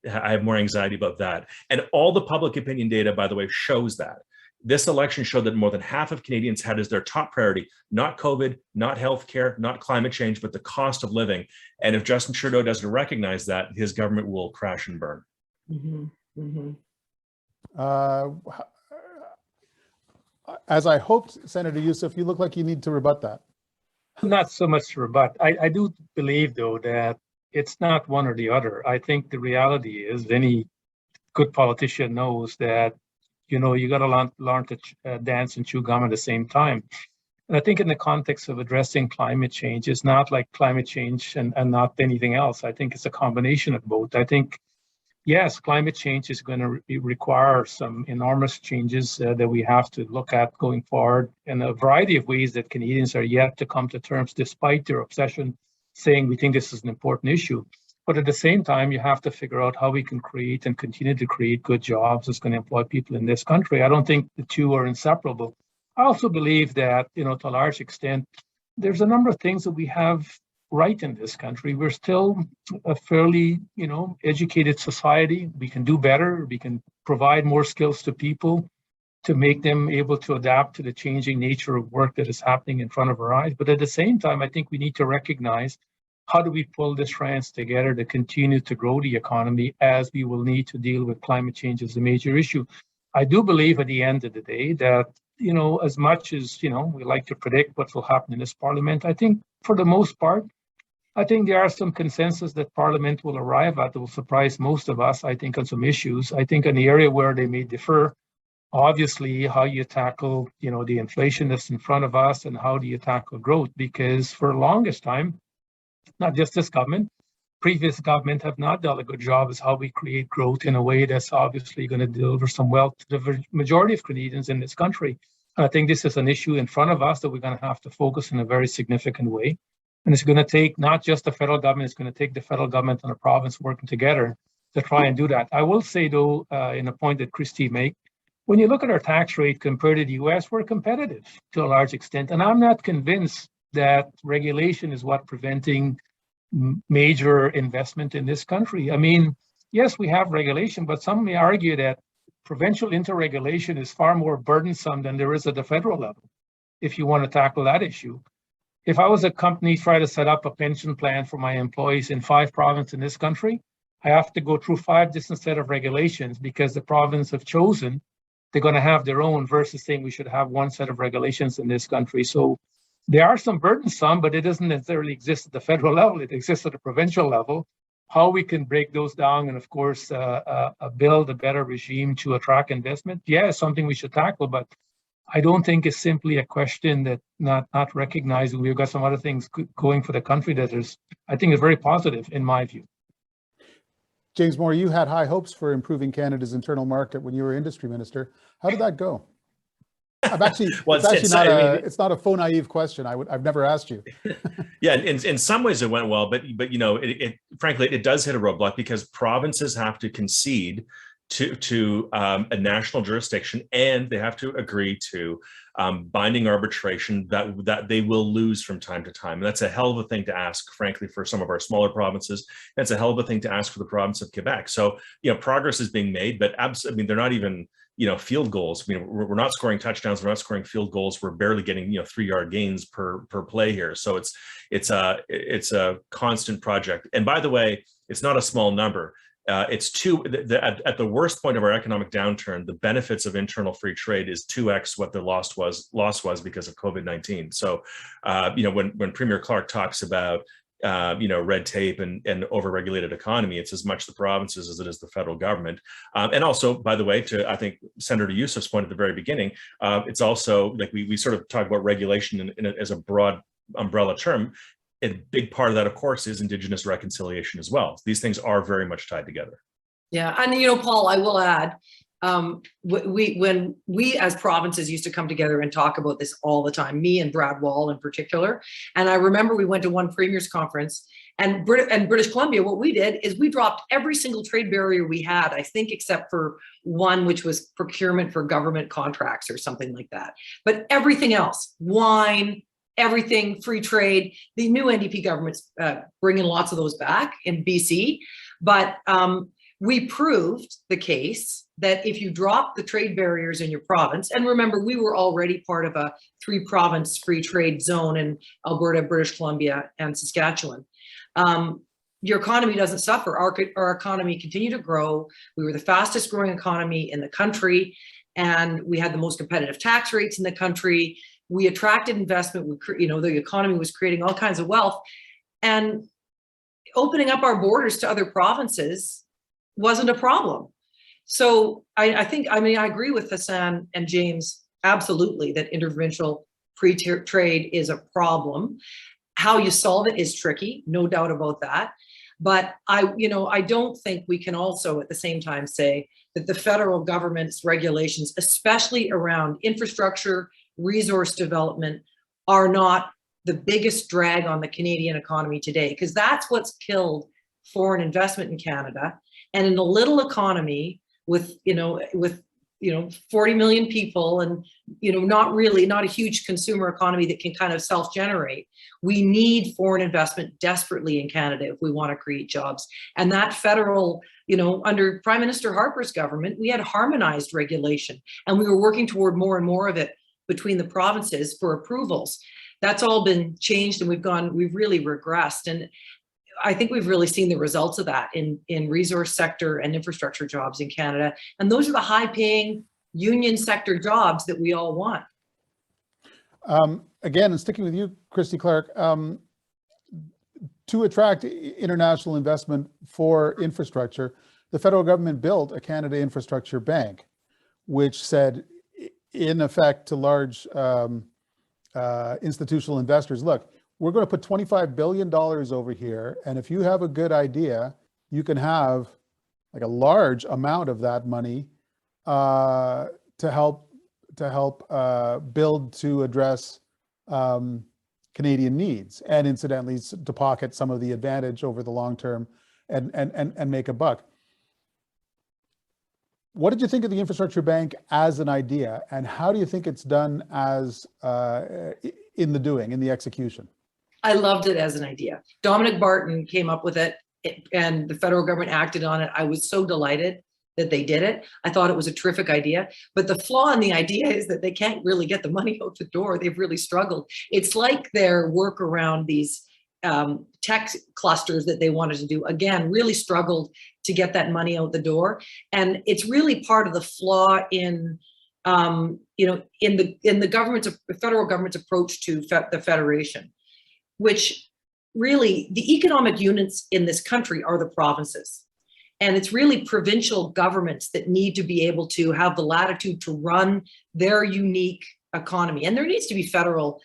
have more anxiety about that. And all the public opinion data, by the way, shows that. This election showed that more than half of Canadians had as their top priority, not COVID, not healthcare, not climate change, but the cost of living. And if Justin Trudeau doesn't recognize that, his government will crash and burn. Mm-hmm. Mm-hmm. As I hoped, Senator Yussuff, you look like you need to rebut that. Not so much to rebut. I do believe, though, that it's not one or the other. I think the reality is any good politician knows that you got to learn to dance and chew gum at the same time. And I think in the context of addressing climate change, it's not like climate change and not anything else. I think it's a combination of both. I think, yes, climate change is going to require some enormous changes that we have to look at going forward in a variety of ways that Canadians are yet to come to terms, despite their obsession saying we think this is an important issue. But at the same time, you have to figure out how we can create and continue to create good jobs that's going to employ people in this country. I don't think the two are inseparable. I also believe that, to a large extent, there's a number of things that we have right in this country. We're still a fairly, educated society. We can do better. We can provide more skills to people to make them able to adapt to the changing nature of work that is happening in front of our eyes. But at the same time, I think we need to recognize, how do we pull the strands together to continue to grow the economy, as we will need to deal with climate change as a major issue? I do believe at the end of the day that, as much as, we like to predict what will happen in this parliament, I think for the most part, I think there are some consensus that Parliament will arrive at that will surprise most of us, I think, on some issues. I think an area where they may differ obviously how you tackle, the inflation that's in front of us and how do you tackle growth, because for the longest time, not just this government, previous government have not done a good job as how we create growth in a way that's obviously going to deliver some wealth to the majority of Canadians in this country. And I think this is an issue in front of us that we're going to have to focus in a very significant way. And it's going to take not just the federal government, it's going to take the federal government and the province working together to try and do that. I will say, though, in a point that Christy made, when you look at our tax rate compared to the US, we're competitive to a large extent. And I'm not convinced that regulation is what preventing major investment in this country. I mean, yes, we have regulation, but some may argue that provincial interregulation is far more burdensome than there is at the federal level, if you want to tackle that issue. If I was a company trying to set up a pension plan for my employees in 5 provinces in this country, I have to go through 5 different set of regulations because the province have chosen they're going to have their own versus saying we should have one set of regulations in this country. So there are some burdensome, but it doesn't necessarily exist at the federal level. It exists at the provincial level. How we can break those down and, of course, build a better regime to attract investment, yeah, it's something we should tackle. But I don't think it's simply a question that not recognizing we've got some other things going for the country that is, I think, is very positive in my view. James Moore, you had high hopes for improving Canada's internal market when you were industry minister. How did that go? I've actually, well, it's not a faux naive question. I've never asked you. Yeah, in some ways it went well, but frankly, it does hit a roadblock because provinces have to concede to a national jurisdiction, and they have to agree to binding arbitration that they will lose from time to time. And that's a hell of a thing to ask, frankly, for some of our smaller provinces. That's a hell of a thing to ask for the province of Quebec. So, progress is being made, but they're not even, field goals. We're not scoring touchdowns. We're not scoring field goals. We're barely getting, 3-yard gains per play here. So it's a constant project. And by the way, it's not a small number. It's at the worst point of our economic downturn, the benefits of internal free trade is 2x what the loss was because of COVID-19. So, when Premier Clark talks about red tape and overregulated economy, it's as much the provinces as it is the federal government. And also, by the way, I think Senator Yussuff's point at the very beginning, it's also like we sort of talk about regulation as a broad umbrella term. A big part of that, of course, is Indigenous reconciliation as well. These things are very much tied together. Yeah, and Paul, I will add, when we as provinces used to come together and talk about this all the time, me and Brad Wall in particular, and I remember we went to one premier's conference, and British Columbia, what we did is we dropped every single trade barrier we had, I think, except for one, which was procurement for government contracts or something like that. But everything else, wine, everything, free trade. The new NDP government's bringing lots of those back in BC, but we proved the case that if you drop the trade barriers in your province, and remember, we were already part of a 3-province free trade zone in Alberta, British Columbia, and Saskatchewan, your economy doesn't suffer. Our economy continued to grow. We were the fastest growing economy in the country, and we had the most competitive tax rates in the country. We attracted investment. The economy was creating all kinds of wealth, and opening up our borders to other provinces wasn't a problem. So I agree with Hassan and James absolutely that interprovincial free trade is a problem. How you solve it is tricky, no doubt about that. But I don't think we can also at the same time say that the federal government's regulations, especially around infrastructure, resource development, are not the biggest drag on the Canadian economy today, because that's what's killed foreign investment in Canada. And in a little economy with 40 million people and not a huge consumer economy that can kind of self-generate, we need foreign investment desperately in Canada if we want to create jobs. And that federal, under Prime Minister Harper's government, we had harmonized regulation, and we were working toward more and more of it between the provinces for approvals. That's all been changed, and we've really regressed. And I think we've really seen the results of that in resource sector and infrastructure jobs in Canada. And those are the high paying union sector jobs that we all want. Again, and sticking with you, Christy Clark, to attract international investment for infrastructure, the federal government built a Canada Infrastructure Bank. which said, in effect, to large institutional investors, look, we're going to put $25 billion over here, and if you have a good idea, you can have like a large amount of that money to help build to address Canadian needs, and incidentally to pocket some of the advantage over the long term and make a buck. What did you think of the infrastructure bank as an idea, and how do you think it's done as in the execution? I loved it as an idea. Dominic Barton came up with it, and the federal government acted on it. I was so delighted that they did it. I thought it was a terrific idea, but the flaw in the idea is that they can't really get the money out the door. They've really struggled. It's like their work around these tech clusters that they wanted to do, again, really struggled to get that money out the door. And it's really part of the flaw in in the federal government's approach to the federation, which really the economic units in this country are the provinces. And it's really provincial governments that need to be able to have the latitude to run their unique economy. And there needs to be federal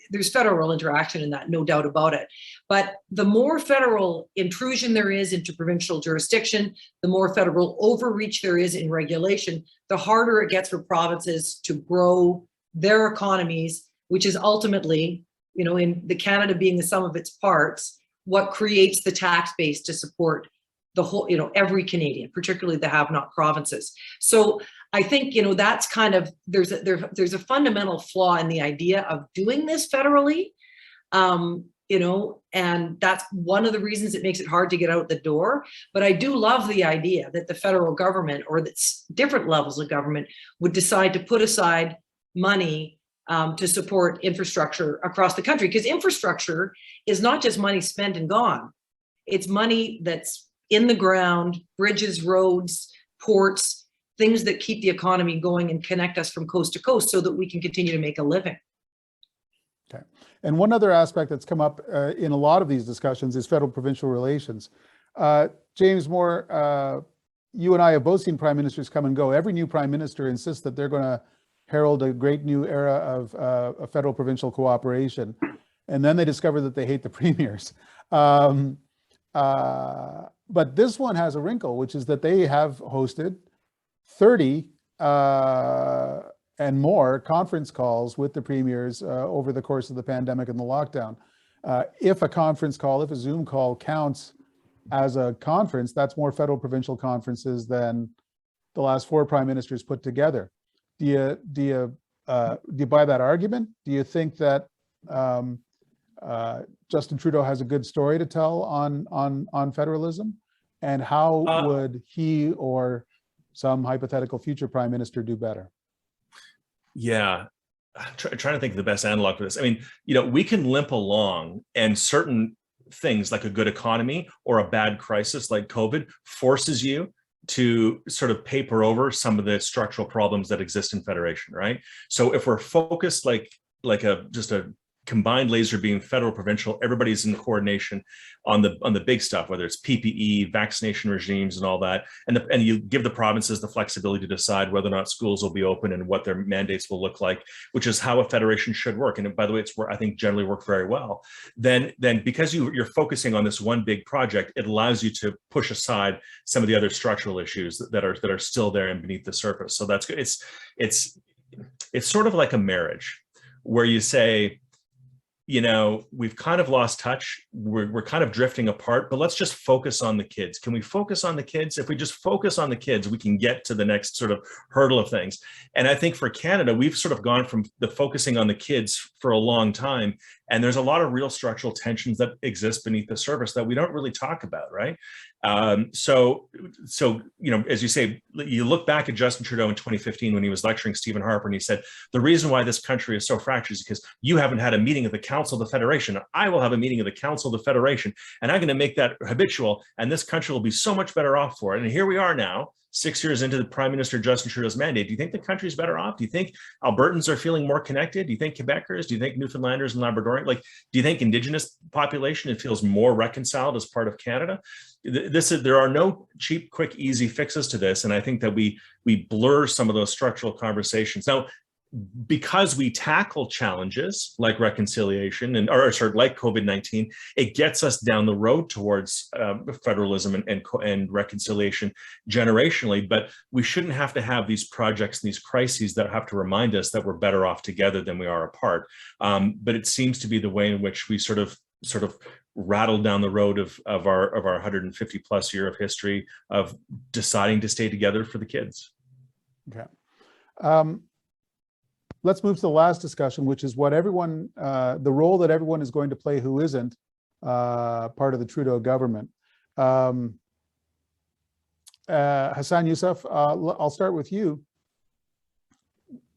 there's federal interaction in that, no doubt about it. But the more federal intrusion there is into provincial jurisdiction, the more federal overreach there is in regulation, the harder it gets for provinces to grow their economies, which is ultimately, in the Canada being the sum of its parts, what creates the tax base to support the whole, every Canadian, particularly the have-not provinces. So I think, that's kind of, there's a fundamental flaw in the idea of doing this federally, and that's one of the reasons it makes it hard to get out the door. But I do love the idea that the federal government, or that different levels of government, would decide to put aside money to support infrastructure across the country, because infrastructure is not just money spent and gone. It's money that's in the ground, bridges, roads, ports, things that keep the economy going and connect us from coast to coast so that we can continue to make a living. Okay. And one other aspect that's come up in a lot of these discussions is federal-provincial relations. James Moore, you and I have both seen prime ministers come and go. Every new prime minister insists that they're going to herald a great new era of federal-provincial cooperation. And then they discover that they hate the premiers. But this one has a wrinkle, which is that they have hosted 30 and more conference calls with the premiers over the course of the pandemic and the lockdown. If a conference call, if a Zoom call counts as a conference, that's more federal provincial conferences than the last 4 prime ministers put together. Do you buy that argument? Do you think that Justin Trudeau has a good story to tell on federalism? And how would he or some hypothetical future prime minister do better? Yeah, I'm trying to think of the best analog for this. I mean, we can limp along, and certain things like a good economy or a bad crisis like COVID forces you to sort of paper over some of the structural problems that exist in federation, right? So if we're focused like just a combined laser beam, federal, provincial, everybody's in coordination on the big stuff, whether it's PPE, vaccination regimes and all that. And you give the provinces the flexibility to decide whether or not schools will be open and what their mandates will look like, which is how a federation should work. And by the way, it's where I think generally work very well. Then because you're focusing on this one big project, it allows you to push aside some of the other structural issues that are still there and beneath the surface. So that's good. It's sort of like a marriage where you say, we've kind of lost touch. We're kind of drifting apart, but let's just focus on the kids. Can we focus on the kids? If we just focus on the kids, we can get to the next sort of hurdle of things. And I think for Canada, we've sort of gone from the focusing on the kids for a long time. And there's a lot of real structural tensions that exist beneath the surface that we don't really talk about, right? So as you say, you look back at Justin Trudeau in 2015 when he was lecturing Stephen Harper, and he said, the reason why this country is so fractured is because you haven't had a meeting of the Council of the Federation. I will have a meeting of the Council of the Federation, and I'm going to make that habitual, and this country will be so much better off for it. And here we are now, 6 years into the Prime Minister Justin Trudeau's mandate, do you think the country's better off? Do you think Albertans are feeling more connected? Do you think Quebecers? Do you think Newfoundlanders and Labradorians? Like, do you think Indigenous population, it feels more reconciled as part of Canada? There are no cheap, quick, easy fixes to this. And I think that we blur some of those structural conversations. Now, because we tackle challenges like reconciliation like COVID-19, it gets us down the road towards federalism and reconciliation generationally. But we shouldn't have to have these projects and these crises that have to remind us that we're better off together than we are apart. But it seems to be the way in which we sort of rattle down the road of our 150 plus year of history of deciding to stay together for the kids. Okay. Let's move to the last discussion, which is what everyone, the role that everyone is going to play who isn't part of the Trudeau government. Hassan, Yussuff, I'll start with you.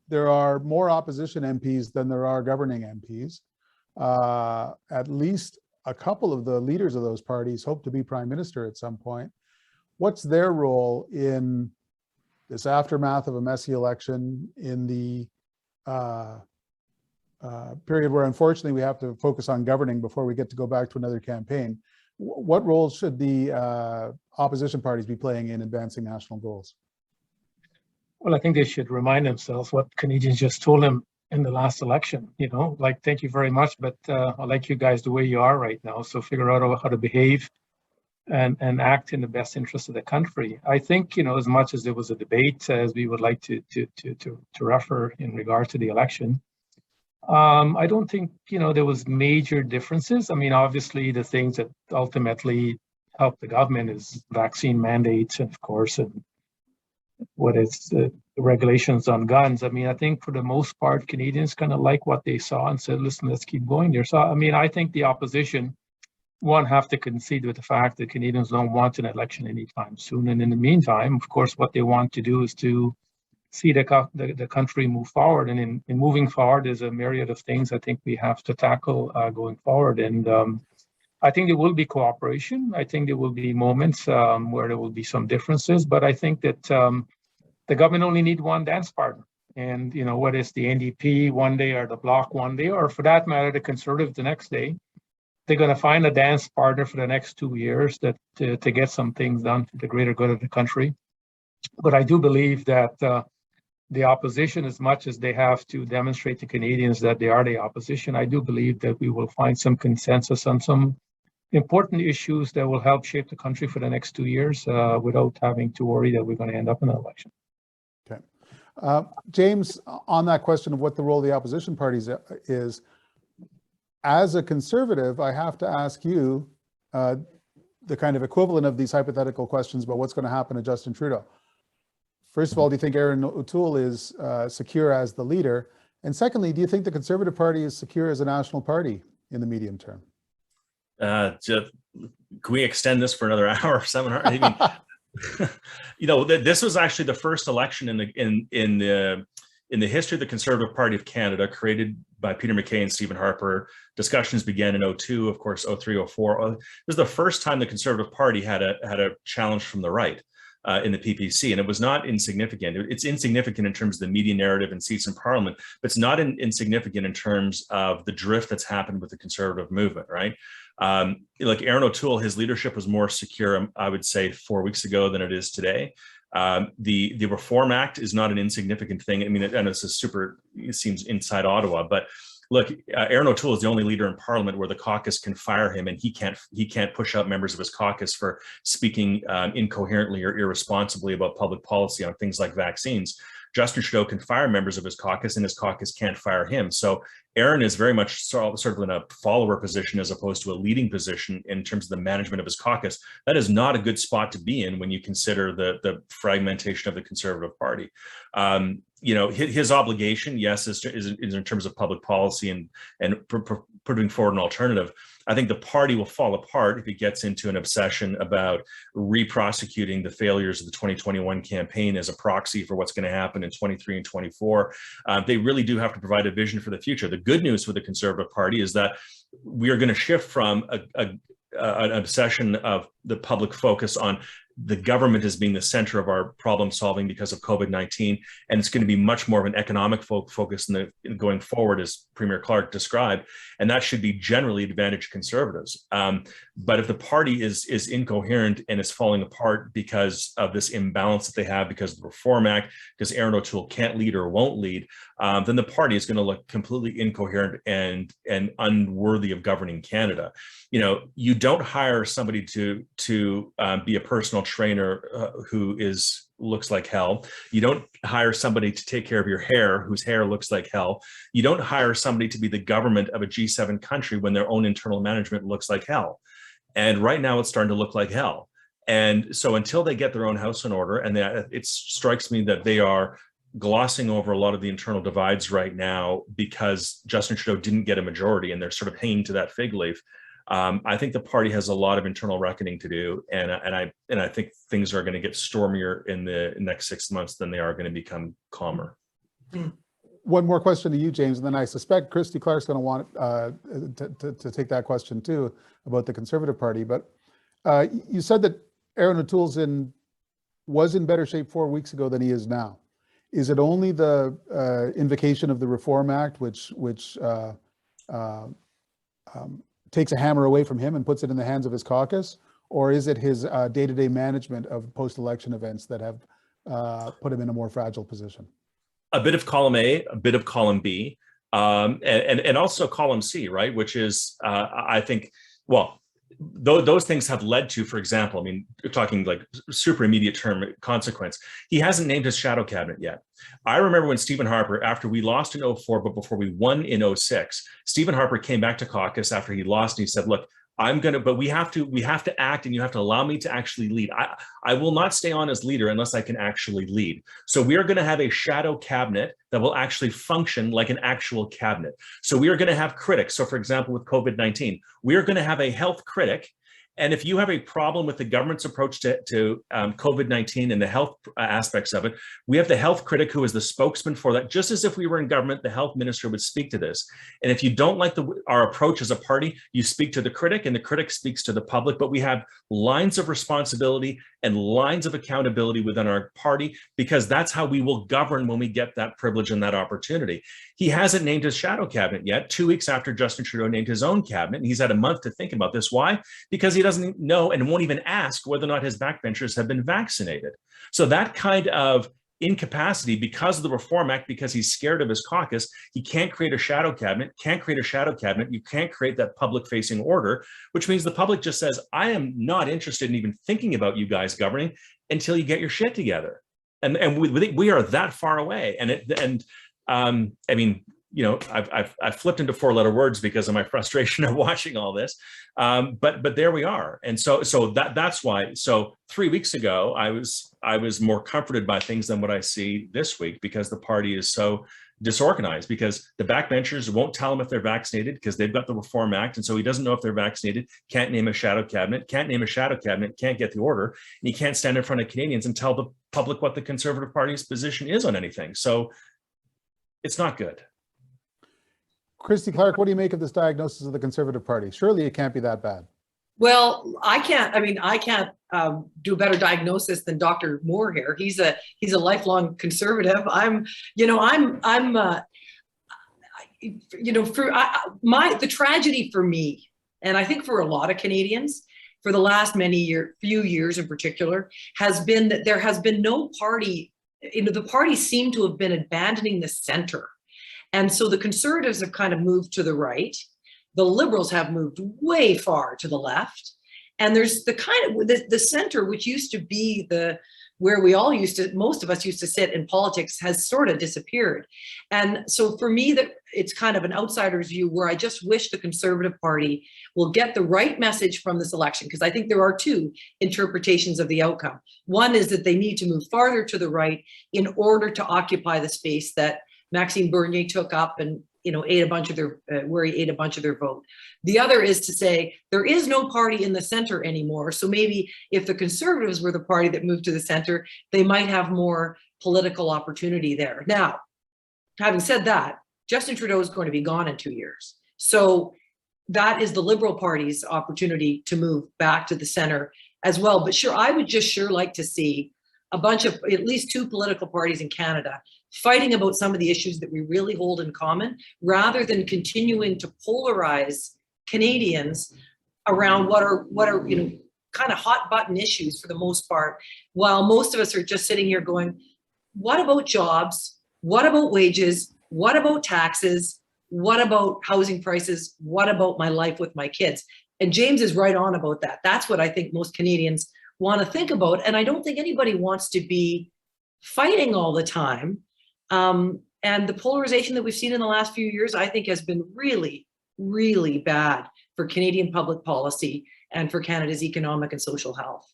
There are more opposition MPs than there are governing MPs. At least a couple of the leaders of those parties hope to be prime minister at some point. What's their role in this aftermath of a messy election, in the period where unfortunately we have to focus on governing before we get to go back to another campaign? What role should the opposition parties be playing in advancing national goals? Well, I think they should remind themselves what Canadians just told them in the last election, you know, like, thank you very much, but I like you guys the way you are right now. So figure out how to behave and act in the best interest of the country. I think, you know, as much as there was a debate, as we would like to refer in regard to the election, I don't think, you know, there was major differences. I mean, obviously the things that ultimately help the government is vaccine mandates, and of course, and what is the regulations on guns. I mean, I think for the most part, Canadians kind of like what they saw and said, listen, let's keep going there. So, I mean, I think the opposition, one, have to concede with the fact that Canadians don't want an election anytime soon. And in the meantime, of course, what they want to do is to see the country move forward. And in moving forward, there's a myriad of things I think we have to tackle going forward. And I think there will be cooperation. I think there will be moments where there will be some differences, but I think that the government only need one dance partner. And, you know, whether it's the NDP one day or the Bloc one day, or for that matter, the Conservatives the next day, they're going to find a dance partner for the next 2 years that to get some things done for the greater good of the country. But I do believe that the opposition, as much as they have to demonstrate to Canadians that they are the opposition, I do believe that we will find some consensus on some important issues that will help shape the country for the next 2 years without having to worry that we're going to end up in an election. Okay. James, on that question of what the role of the opposition parties is, as a Conservative, I have to ask you the kind of equivalent of these hypothetical questions about what's going to happen to Justin Trudeau. First of all, do you think Erin O'Toole is secure as the leader? And secondly, do you think the Conservative Party is secure as a national party in the medium term? Can we extend this for another hour or seminar? I mean, you know, this was actually the first election in the history of the Conservative Party of Canada, created by Peter MacKay and Stephen Harper. Discussions began in 2002, of course, 2003, 2004. This is the first time the Conservative Party had a challenge from the right in the PPC, and it was not insignificant. It's insignificant in terms of the media narrative and seats in Parliament, but it's not insignificant in terms of the drift that's happened with the Conservative movement, right? Like Erin O'Toole, his leadership was more secure, I would say, 4 weeks ago than it is today. The Reform Act is not an insignificant thing. I mean, and it seems inside Ottawa, but look, Erin O'Toole is the only leader in Parliament where the caucus can fire him, and he can't push out members of his caucus for speaking incoherently or irresponsibly about public policy on things like vaccines. Justin Trudeau can fire members of his caucus, and his caucus can't fire him. So Erin is very much sort of in a follower position as opposed to a leading position in terms of the management of his caucus. That is not a good spot to be in when you consider the fragmentation of the Conservative Party. You know, his obligation, yes, is in terms of public policy and putting forward an alternative. I think the party will fall apart if it gets into an obsession about re-prosecuting the failures of the 2021 campaign as a proxy for what's going to happen in 23 and 24. They really do have to provide a vision for the future. The good news for the Conservative Party is that we are going to shift from an obsession of the public focus on the government as being the center of our problem solving because of COVID-19, and it's going to be much more of an economic focus going forward, as Premier Clark described, and that should be generally advantage conservatives. But if the party is incoherent and is falling apart because of this imbalance that they have because of the Reform Act, because Aaron O'Toole can't lead or won't lead, then the party is going to look completely incoherent and unworthy of governing Canada. You know, you don't hire somebody to be a personal trainer who looks like hell. You don't hire somebody to take care of your hair whose hair looks like hell. You don't hire somebody to be the government of a G7 country when their own internal management looks like hell. And right now it's starting to look like hell. And so until they get their own house in order, and it strikes me that they are glossing over a lot of the internal divides right now because Justin Trudeau didn't get a majority and they're sort of hanging to that fig leaf. I think the party has a lot of internal reckoning to do, and I think things are going to get stormier in the next 6 months than they are going to become calmer. One more question to you, James, and then I suspect Christy Clark's going to want to take that question too about the Conservative Party. But you said that Aaron O'Toole was in better shape 4 weeks ago than he is now. Is it only the invocation of the Reform Act, which takes a hammer away from him and puts it in the hands of his caucus, or is it his day-to-day management of post-election events that have put him in a more fragile position? A bit of column A, a bit of column B, and also column C, right? Which is, I think, well, those things have led to, for example, I mean, you're talking like super immediate term consequence. He hasn't named his shadow cabinet yet. I remember when Stephen Harper, after we lost in 2004, but before we won in 2006, Stephen Harper came back to caucus after he lost and he said, look, but we have to act, and you have to allow me to actually lead. I will not stay on as leader unless I can actually lead. So we are going to have a shadow cabinet that will actually function like an actual cabinet. So we are going to have critics. So for example, with COVID-19, we are going to have a health critic. And if you have a problem with the government's approach to COVID-19 and the health aspects of it, we have the health critic who is the spokesman for that. Just as if we were in government, the health minister would speak to this. And if you don't like our approach as a party, you speak to the critic and the critic speaks to the public. But we have lines of responsibility and lines of accountability within our party, because that's how we will govern when we get that privilege and that opportunity. He hasn't named his shadow cabinet yet, 2 weeks after Justin Trudeau named his own cabinet. And he's had a month to think about this. Why? Because he doesn't know and won't even ask whether or not his backbenchers have been vaccinated. So that kind of incapacity, because of the Reform Act, because he's scared of his caucus, he can't create a shadow cabinet, you can't create that public-facing order, which means the public just says, I am not interested in even thinking about you guys governing until you get your shit together. And we are that far away. I mean, you know, I've flipped into 4-letter words because of my frustration of watching all this, but there we are, and so that's why. So 3 weeks ago, I was more comforted by things than what I see this week, because the party is so disorganized, because the backbenchers won't tell him if they're vaccinated because they've got the Reform Act, and so he doesn't know if they're vaccinated, can't name a shadow cabinet, can't get the order, and he can't stand in front of Canadians and tell the public what the Conservative Party's position is on anything. So it's not good. Christy Clark, what do you make of this diagnosis of the Conservative Party? Surely it can't be that bad. Well, I can't do a better diagnosis than Dr. Moore here. He's a lifelong conservative. The tragedy for me, and I think for a lot of Canadians, for the last few years in particular, has been that there has been no party. The parties seem to have been abandoning the center. And so the Conservatives have kind of moved to the right. The Liberals have moved way far to the left. And there's the center, which used to be where most of us used to sit in politics, has sort of disappeared. And so for me, that it's kind of an outsider's view, where I just wish the Conservative Party will get the right message from this election, because I think there are two interpretations of the outcome. One is that they need to move farther to the right in order to occupy the space that Maxime Bernier took up and ate a bunch of their vote. The other is to say there is no party in the center anymore. So maybe if the Conservatives were the party that moved to the center, they might have more political opportunity there. Now, having said that, Justin Trudeau is going to be gone in 2 years. So that is the Liberal Party's opportunity to move back to the center as well. But sure, I would just sure like to see a bunch of at least 2 political parties in Canada fighting about some of the issues that we really hold in common, rather than continuing to polarize Canadians around what are kind of hot button issues for the most part, while most of us are just sitting here going, what about jobs? What about wages? What about taxes? What about housing prices? What about my life with my kids? And James is right on about that. That's what I think most Canadians want to think about. And I don't think anybody wants to be fighting all the time. And the polarization that we've seen in the last few years, I think, has been really, really bad for Canadian public policy and for Canada's economic and social health.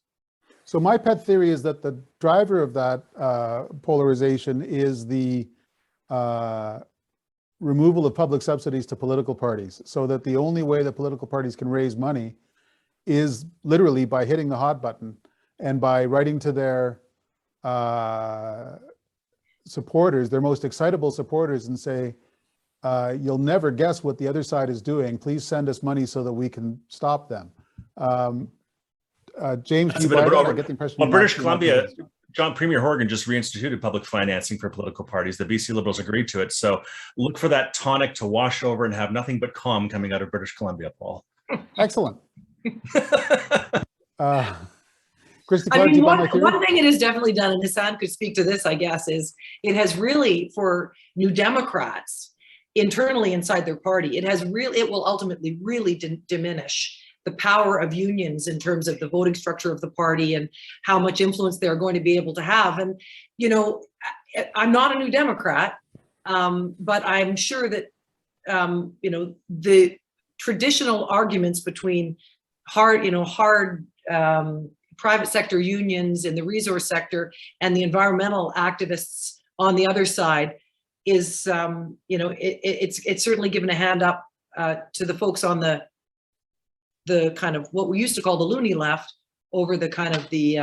So my pet theory is that the driver of that polarization is the removal of public subsidies to political parties, so that the only way that political parties can raise money is literally by hitting the hot button and by writing to their supporters, their most excitable supporters, and say, you'll never guess what the other side is doing. Please send us money so that we can stop them. James, do you buy that? I get the impression. Well, British Columbia, John Premier Horgan just reinstituted public financing for political parties. The BC Liberals agreed to it. So look for that tonic to wash over and have nothing but calm coming out of British Columbia, Paul. Excellent. Christy, I mean, one thing it has definitely done, and Hassan could speak to this, I guess, is it has really, for New Democrats internally inside their party, it will ultimately really diminish the power of unions in terms of the voting structure of the party and how much influence they're going to be able to have. And, I'm not a New Democrat, but I'm sure that, the traditional arguments between hard private sector unions in the resource sector and the environmental activists on the other side is, it's certainly given a hand up to the folks on the kind of what we used to call the loony left over the kind of the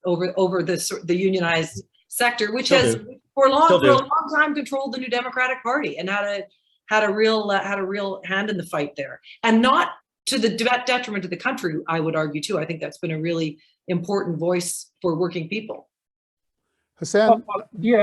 over the unionized sector, which has for a long time controlled the New Democratic Party and had a real hand in the fight there, and not to the detriment of the country, I would argue too. I think that's been a really important voice for working people. Hassan,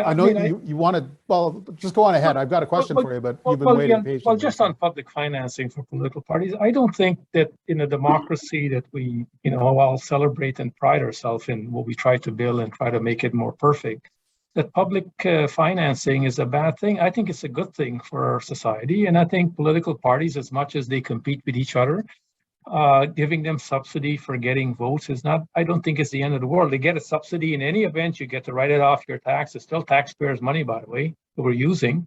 I know you want to, well, just go on ahead. I've got a question for you, but you've been waiting patiently. Well, just on public financing for political parties, I don't think that in a democracy that we, all celebrate and pride ourselves in what we try to build and try to make it more perfect, that public financing is a bad thing. I think it's a good thing for our society. And I think political parties, as much as they compete with each other, giving them subsidy for getting votes is not, I don't think it's the end of the world. They get a subsidy in any event, you get to write it off your tax. It's still taxpayers' money, by the way, that we're using.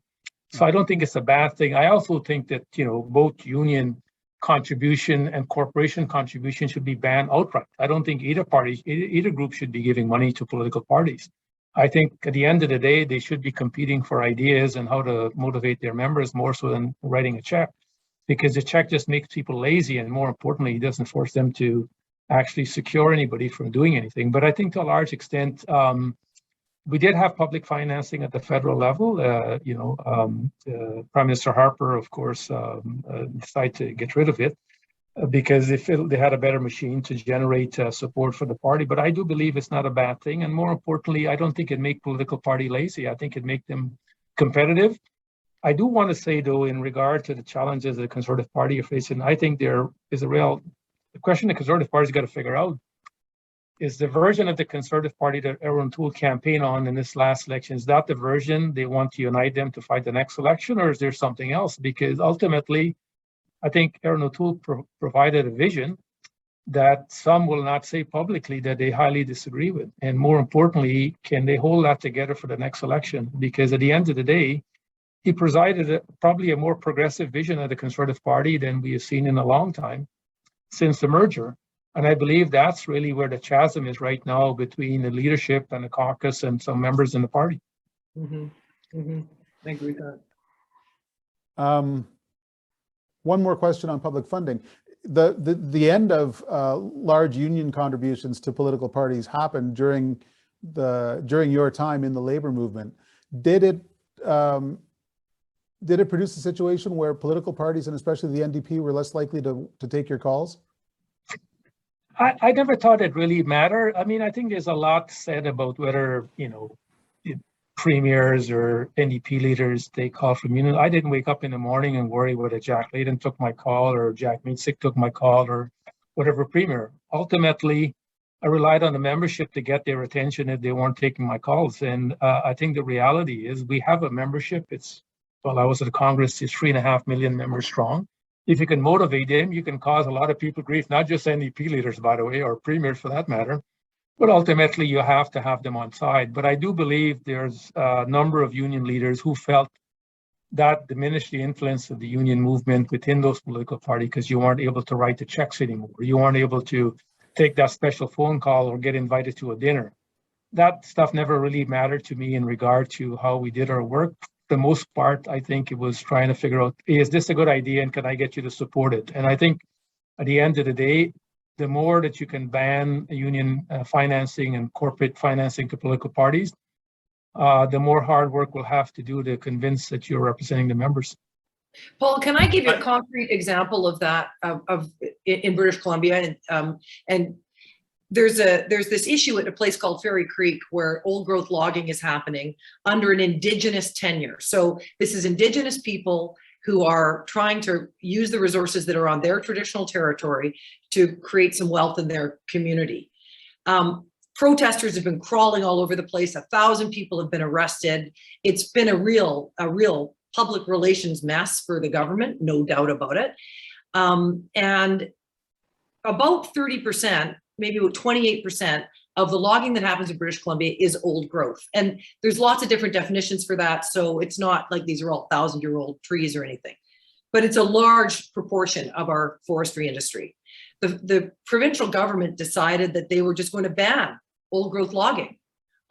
So I don't think it's a bad thing. I also think that, both union contribution and corporation contribution should be banned outright. I don't think either group should be giving money to political parties. I think at the end of the day, they should be competing for ideas and how to motivate their members more so than writing a check. Because the check just makes people lazy, and more importantly, it doesn't force them to actually secure anybody from doing anything. But I think to a large extent, we did have public financing at the federal level. Prime Minister Harper, of course, decided to get rid of it because they had a better machine to generate support for the party. But I do believe it's not a bad thing. And more importantly, I don't think it makes political party lazy. I think it makes them competitive. I do want to say, though, in regard to the challenges the Conservative Party are facing, I think there is the question the Conservative Party's got to figure out is the version of the Conservative Party that Erin O'Toole campaigned on in this last election. Is that the version they want to unite them to fight the next election, or is there something else? Because ultimately, I think Erin O'Toole provided a vision that some will not say publicly that they highly disagree with. And more importantly, can they hold that together for the next election? Because at the end of the day, he presided probably a more progressive vision of the Conservative Party than we have seen in a long time since the merger. And I believe that's really where the chasm is right now between the leadership and the caucus and some members in the party. Mm-hmm. Mm-hmm. I agree with that. One more question on public funding. The end of large union contributions to political parties happened during your time in the labor movement. Did it produce a situation where political parties, and especially the NDP, were less likely to take your calls? I never thought it really mattered. I mean, I think there's a lot said about whether, premiers or NDP leaders take call from union. I didn't wake up in the morning and worry whether Jack Layton took my call or Jack Meetsick took my call or whatever premier. Ultimately, I relied on the membership to get their attention if they weren't taking my calls. And I think the reality is we have a membership. Well, I was at the Congress, it's 3.5 million members strong. If you can motivate them, you can cause a lot of people grief, not just NDP leaders, by the way, or premiers for that matter. But ultimately, you have to have them on side. But I do believe there's a number of union leaders who felt that diminished the influence of the union movement within those political parties because you weren't able to write the checks anymore. You weren't able to take that special phone call or get invited to a dinner. That stuff never really mattered to me in regard to how we did our work. For the most part, I think it was trying to figure out, is this a good idea and can I get you to support it? And I think at the end of the day, the more that you can ban union financing and corporate financing to political parties, the more hard work we'll have to do to convince that you're representing the members. Paul, can I give you a concrete example of that in British Columbia? And there's this issue at a place called Fairy Creek where old growth logging is happening under an Indigenous tenure. So this is Indigenous people who are trying to use the resources that are on their traditional territory to create some wealth in their community. Protesters have been crawling all over the place. 1,000 people have been arrested. It's been a real public relations mess for the government, no doubt about it. And about 30%, maybe about 28% of the logging that happens in British Columbia is old growth. And there's lots of different definitions for that. So it's not like these are all 1,000-year-old trees or anything, but it's a large proportion of our forestry industry. The provincial government decided that they were just going to ban old growth logging.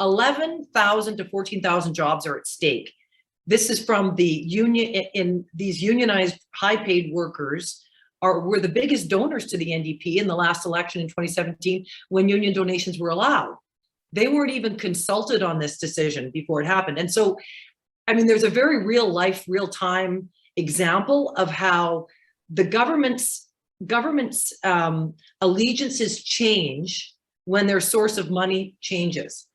11,000 to 14,000 jobs are at stake. This is from the union. In these unionized high-paid workers were the biggest donors to the NDP in the last election in 2017 when union donations were allowed. They weren't even consulted on this decision before it happened. And so, I mean, there's a very real life, real time example of how the government's allegiances change when their source of money changes.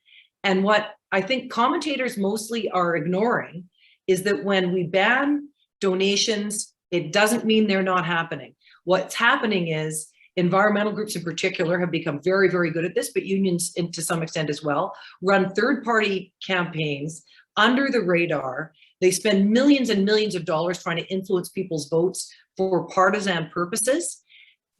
And what I think commentators mostly are ignoring is that when we ban donations, it doesn't mean they're not happening. What's happening is environmental groups in particular have become very, very good at this, but unions to some extent as well, run third-party campaigns under the radar. They spend millions and millions of dollars trying to influence people's votes for partisan purposes.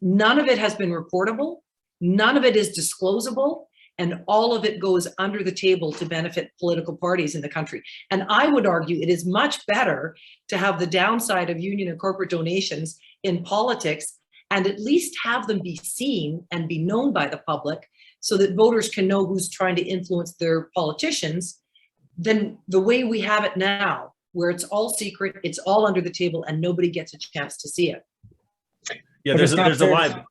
None of it has been reportable. None of it is disclosable. And all of it goes under the table to benefit political parties in the country. And I would argue it is much better to have the downside of union and corporate donations in politics and at least have them be seen and be known by the public so that voters can know who's trying to influence their politicians than the way we have it now, where it's all secret, it's all under the table, and nobody gets a chance to see it. Yeah, there's a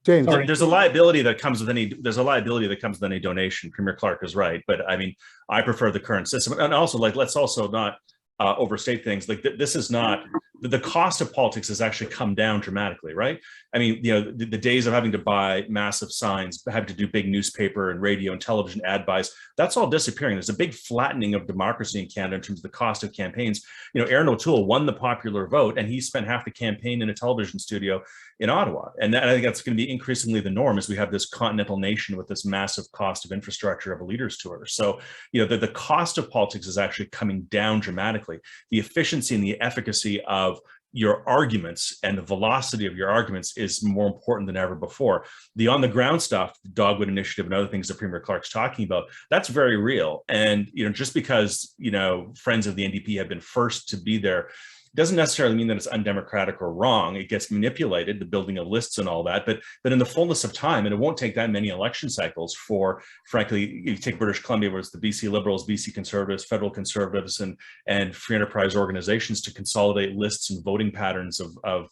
James, there's a liability that comes with any donation. Premier Clark is right, but I mean, I prefer the current system. And also, like, let's also not overstate things. Like this is not the cost of politics has actually come down dramatically, right? I mean, you know, the days of having to buy massive signs, having to do big newspaper and radio and television ad buys, that's all disappearing. There's a big flattening of democracy in Canada in terms of the cost of campaigns. You know, Aaron O'Toole won the popular vote and he spent half the campaign in a television studio in Ottawa. And I think that's going to be increasingly the norm as we have this continental nation with this massive cost of infrastructure of a leaders tour. So, you know, the cost of politics is actually coming down dramatically. The efficiency and the efficacy of your arguments and the velocity of your arguments is more important than ever before. The on the ground stuff, the Dogwood Initiative and other things that Premier Clark's talking about, that's very real. And, you know, just because, you know, friends of the NDP have been first to be there doesn't necessarily mean that it's undemocratic or wrong. It gets manipulated, the building of lists and all that, but in the fullness of time, and it won't take that many election cycles for, frankly, you take British Columbia, where it's the BC Liberals, BC Conservatives, federal Conservatives, and free enterprise organizations to consolidate lists and voting patterns of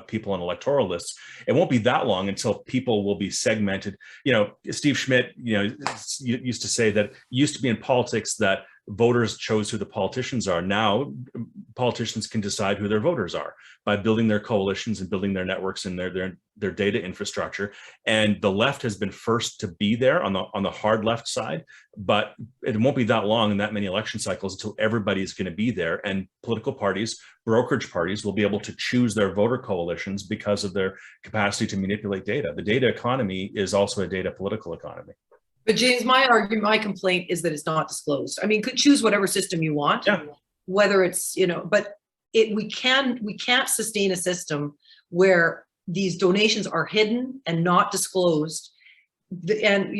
people on electoral lists. It won't be that long until people will be segmented. You know, Steve Schmidt, you know, used to say that it used to be in politics that voters chose who the politicians are. Now politicians can decide who their voters are by building their coalitions and building their networks and their data infrastructure. And the left has been first to be there on the hard left side, but it won't be that long in that many election cycles until everybody's going to be there, and political parties, brokerage parties, will be able to choose their voter coalitions because of their capacity to manipulate data. The data economy is also a data political economy. But James, my complaint is that it's not disclosed. I mean, could choose whatever system you want, Yeah. Whether it's, but we can't sustain a system where these donations are hidden and not disclosed. And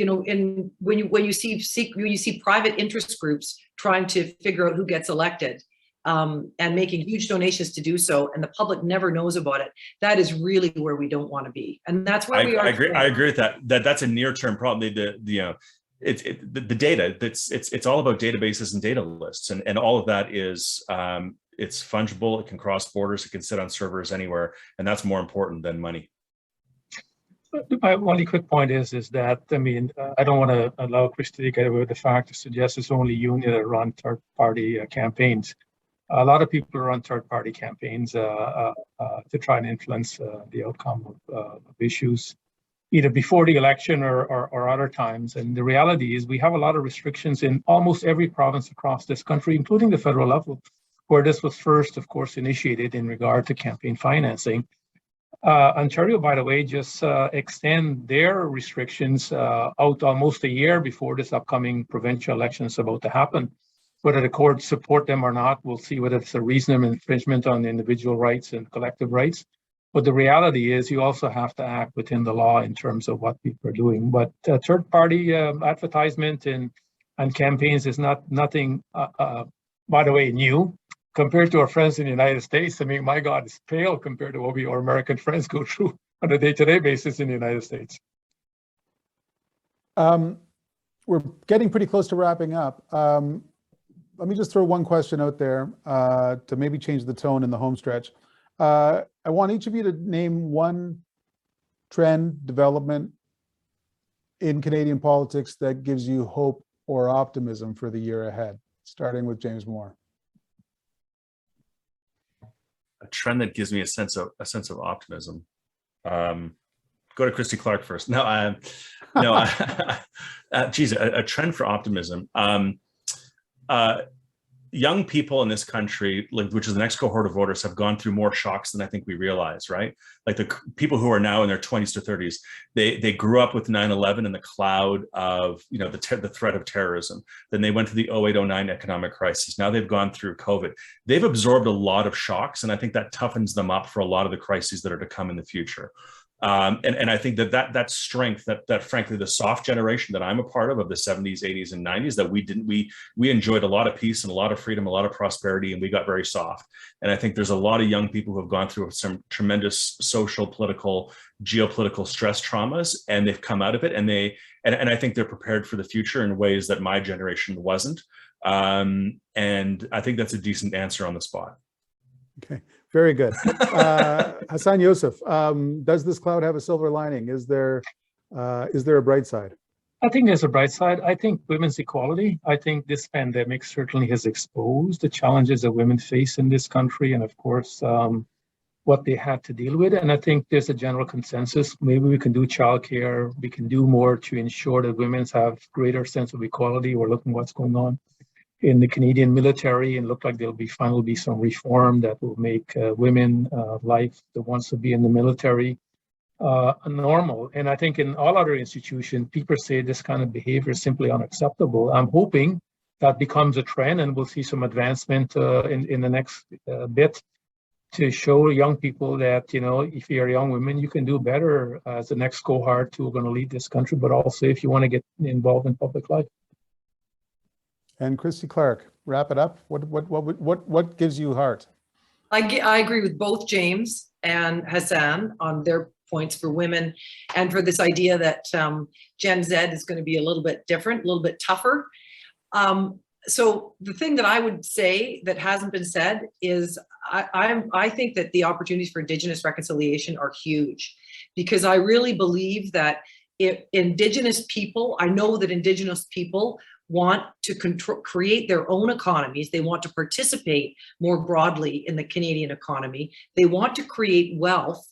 when you see private interest groups trying to figure out who gets elected, and making huge donations to do so, and the public never knows about it, that is really where we don't want to be, and that's where we are. I agree with that. That's a near-term problem. The data. It's all about databases and data lists, and all of that is it's fungible. It can cross borders. It can sit on servers anywhere, and that's more important than money. My only quick point is that, I mean, I don't want to allow Christy to get away with the fact to suggest it's only union that run third-party campaigns. A lot of people run third-party campaigns to try and influence the outcome of issues, either before the election or other times. And the reality is we have a lot of restrictions in almost every province across this country, including the federal level, where this was first, of course, initiated in regard to campaign financing. Ontario, by the way, just extend their restrictions out almost a year before this upcoming provincial election is about to happen. Whether the courts support them or not, we'll see whether it's a reasonable infringement on individual rights and collective rights. But the reality is you also have to act within the law in terms of what people are doing. But third-party advertisement and campaigns is nothing, by the way, new. Compared to our friends in the United States, I mean, my God, it's pale compared to what our American friends go through on a day-to-day basis in the United States. We're getting pretty close to wrapping up. Let me just throw one question out there to maybe change the tone in the home stretch. I want each of you to name one trend, development in Canadian politics that gives you hope or optimism for the year ahead, starting with James Moore. A trend that gives me a sense of optimism. Go to Christy Clark first. Geez, a trend for optimism. Young people in this country, which is the next cohort of voters, have gone through more shocks than I think we realize, right? Like the people who are now in their 20s to 30s, they grew up with 9/11 and the cloud of, the threat of terrorism. Then they went to the 08-09 economic crisis. Now they've gone through COVID. They've absorbed a lot of shocks, and I think that toughens them up for a lot of the crises that are to come in the future. And I think that strength, that frankly, the soft generation that I'm a part of the 70s, 80s, and 90s, that we enjoyed a lot of peace and a lot of freedom, a lot of prosperity, and we got very soft. And I think there's a lot of young people who have gone through some tremendous social, political, geopolitical stress traumas, and they've come out of it, and I think they're prepared for the future in ways that my generation wasn't. And I think that's a decent answer on the spot. Okay. Very good. Hassan, Yussuff, does this cloud have a silver lining? Is there a bright side? I think there's a bright side. I think women's equality. I think this pandemic certainly has exposed the challenges that women face in this country, and of course, what they had to deal with. And I think there's a general consensus. Maybe we can do childcare. We can do more to ensure that women have greater sense of equality. We're looking at what's going on in the Canadian military, and look like there'll finally be some reform that will make women life, the ones to be in the military, normal. And I think in all other institutions, people say this kind of behavior is simply unacceptable. I'm hoping that becomes a trend, and we'll see some advancement in the next bit to show young people that, if you're a young woman, you can do better as the next cohort who are going to lead this country, but also if you want to get involved in public life. And Christy Clark, wrap it up. What gives you heart? I agree with both James and Hassan on their points for women, and for this idea that Gen Z is going to be a little bit different, a little bit tougher. So the thing that I would say that hasn't been said is I think that the opportunities for Indigenous reconciliation are huge, because I really believe that Indigenous people, I know that Indigenous people want to create their own economies. They want to participate more broadly in the Canadian economy. They want to create wealth.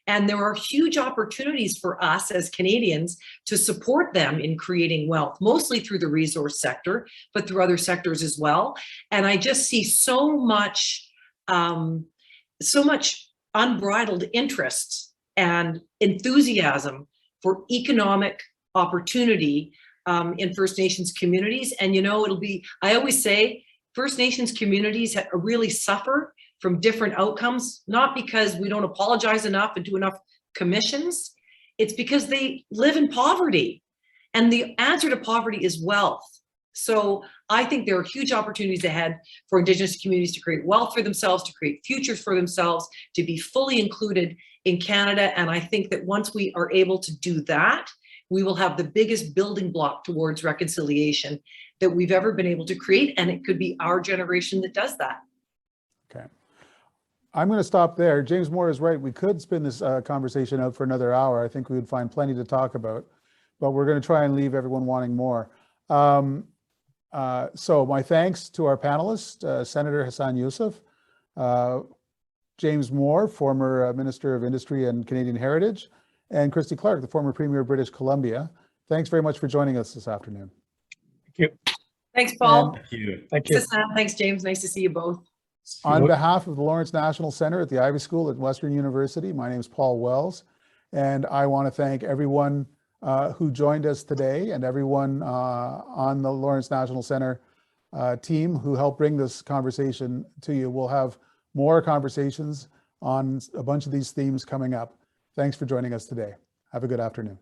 And there are huge opportunities for us as Canadians to support them in creating wealth, mostly through the resource sector, but through other sectors as well. And I just see so much unbridled interest and enthusiasm for economic opportunity in First Nations communities. And, you know, I always say First Nations communities really suffer from different outcomes, not because we don't apologize enough and do enough commissions. It's because they live in poverty. And the answer to poverty is wealth. So I think there are huge opportunities ahead for Indigenous communities to create wealth for themselves, to create futures for themselves, to be fully included in Canada. And I think that once we are able to do that, we will have the biggest building block towards reconciliation that we've ever been able to create. And it could be our generation that does that. Okay. I'm going to stop there. James Moore is right. We could spin this conversation out for another hour. I think we would find plenty to talk about, but we're going to try and leave everyone wanting more. So my thanks to our panelists, Senator Hassan Yussuff, James Moore, former Minister of Industry and Canadian Heritage, and Christy Clark, the former Premier of British Columbia. Thanks very much for joining us this afternoon. Thank you. Thanks, Paul. Thank you. Thank you. Thanks, James. Nice to see you both. On behalf of the Lawrence National Center at the Ivy School at Western University, my name is Paul Wells, and I want to thank everyone who joined us today and everyone on the Lawrence National Center team who helped bring this conversation to you. We'll have more conversations on a bunch of these themes coming up. Thanks for joining us today. Have a good afternoon.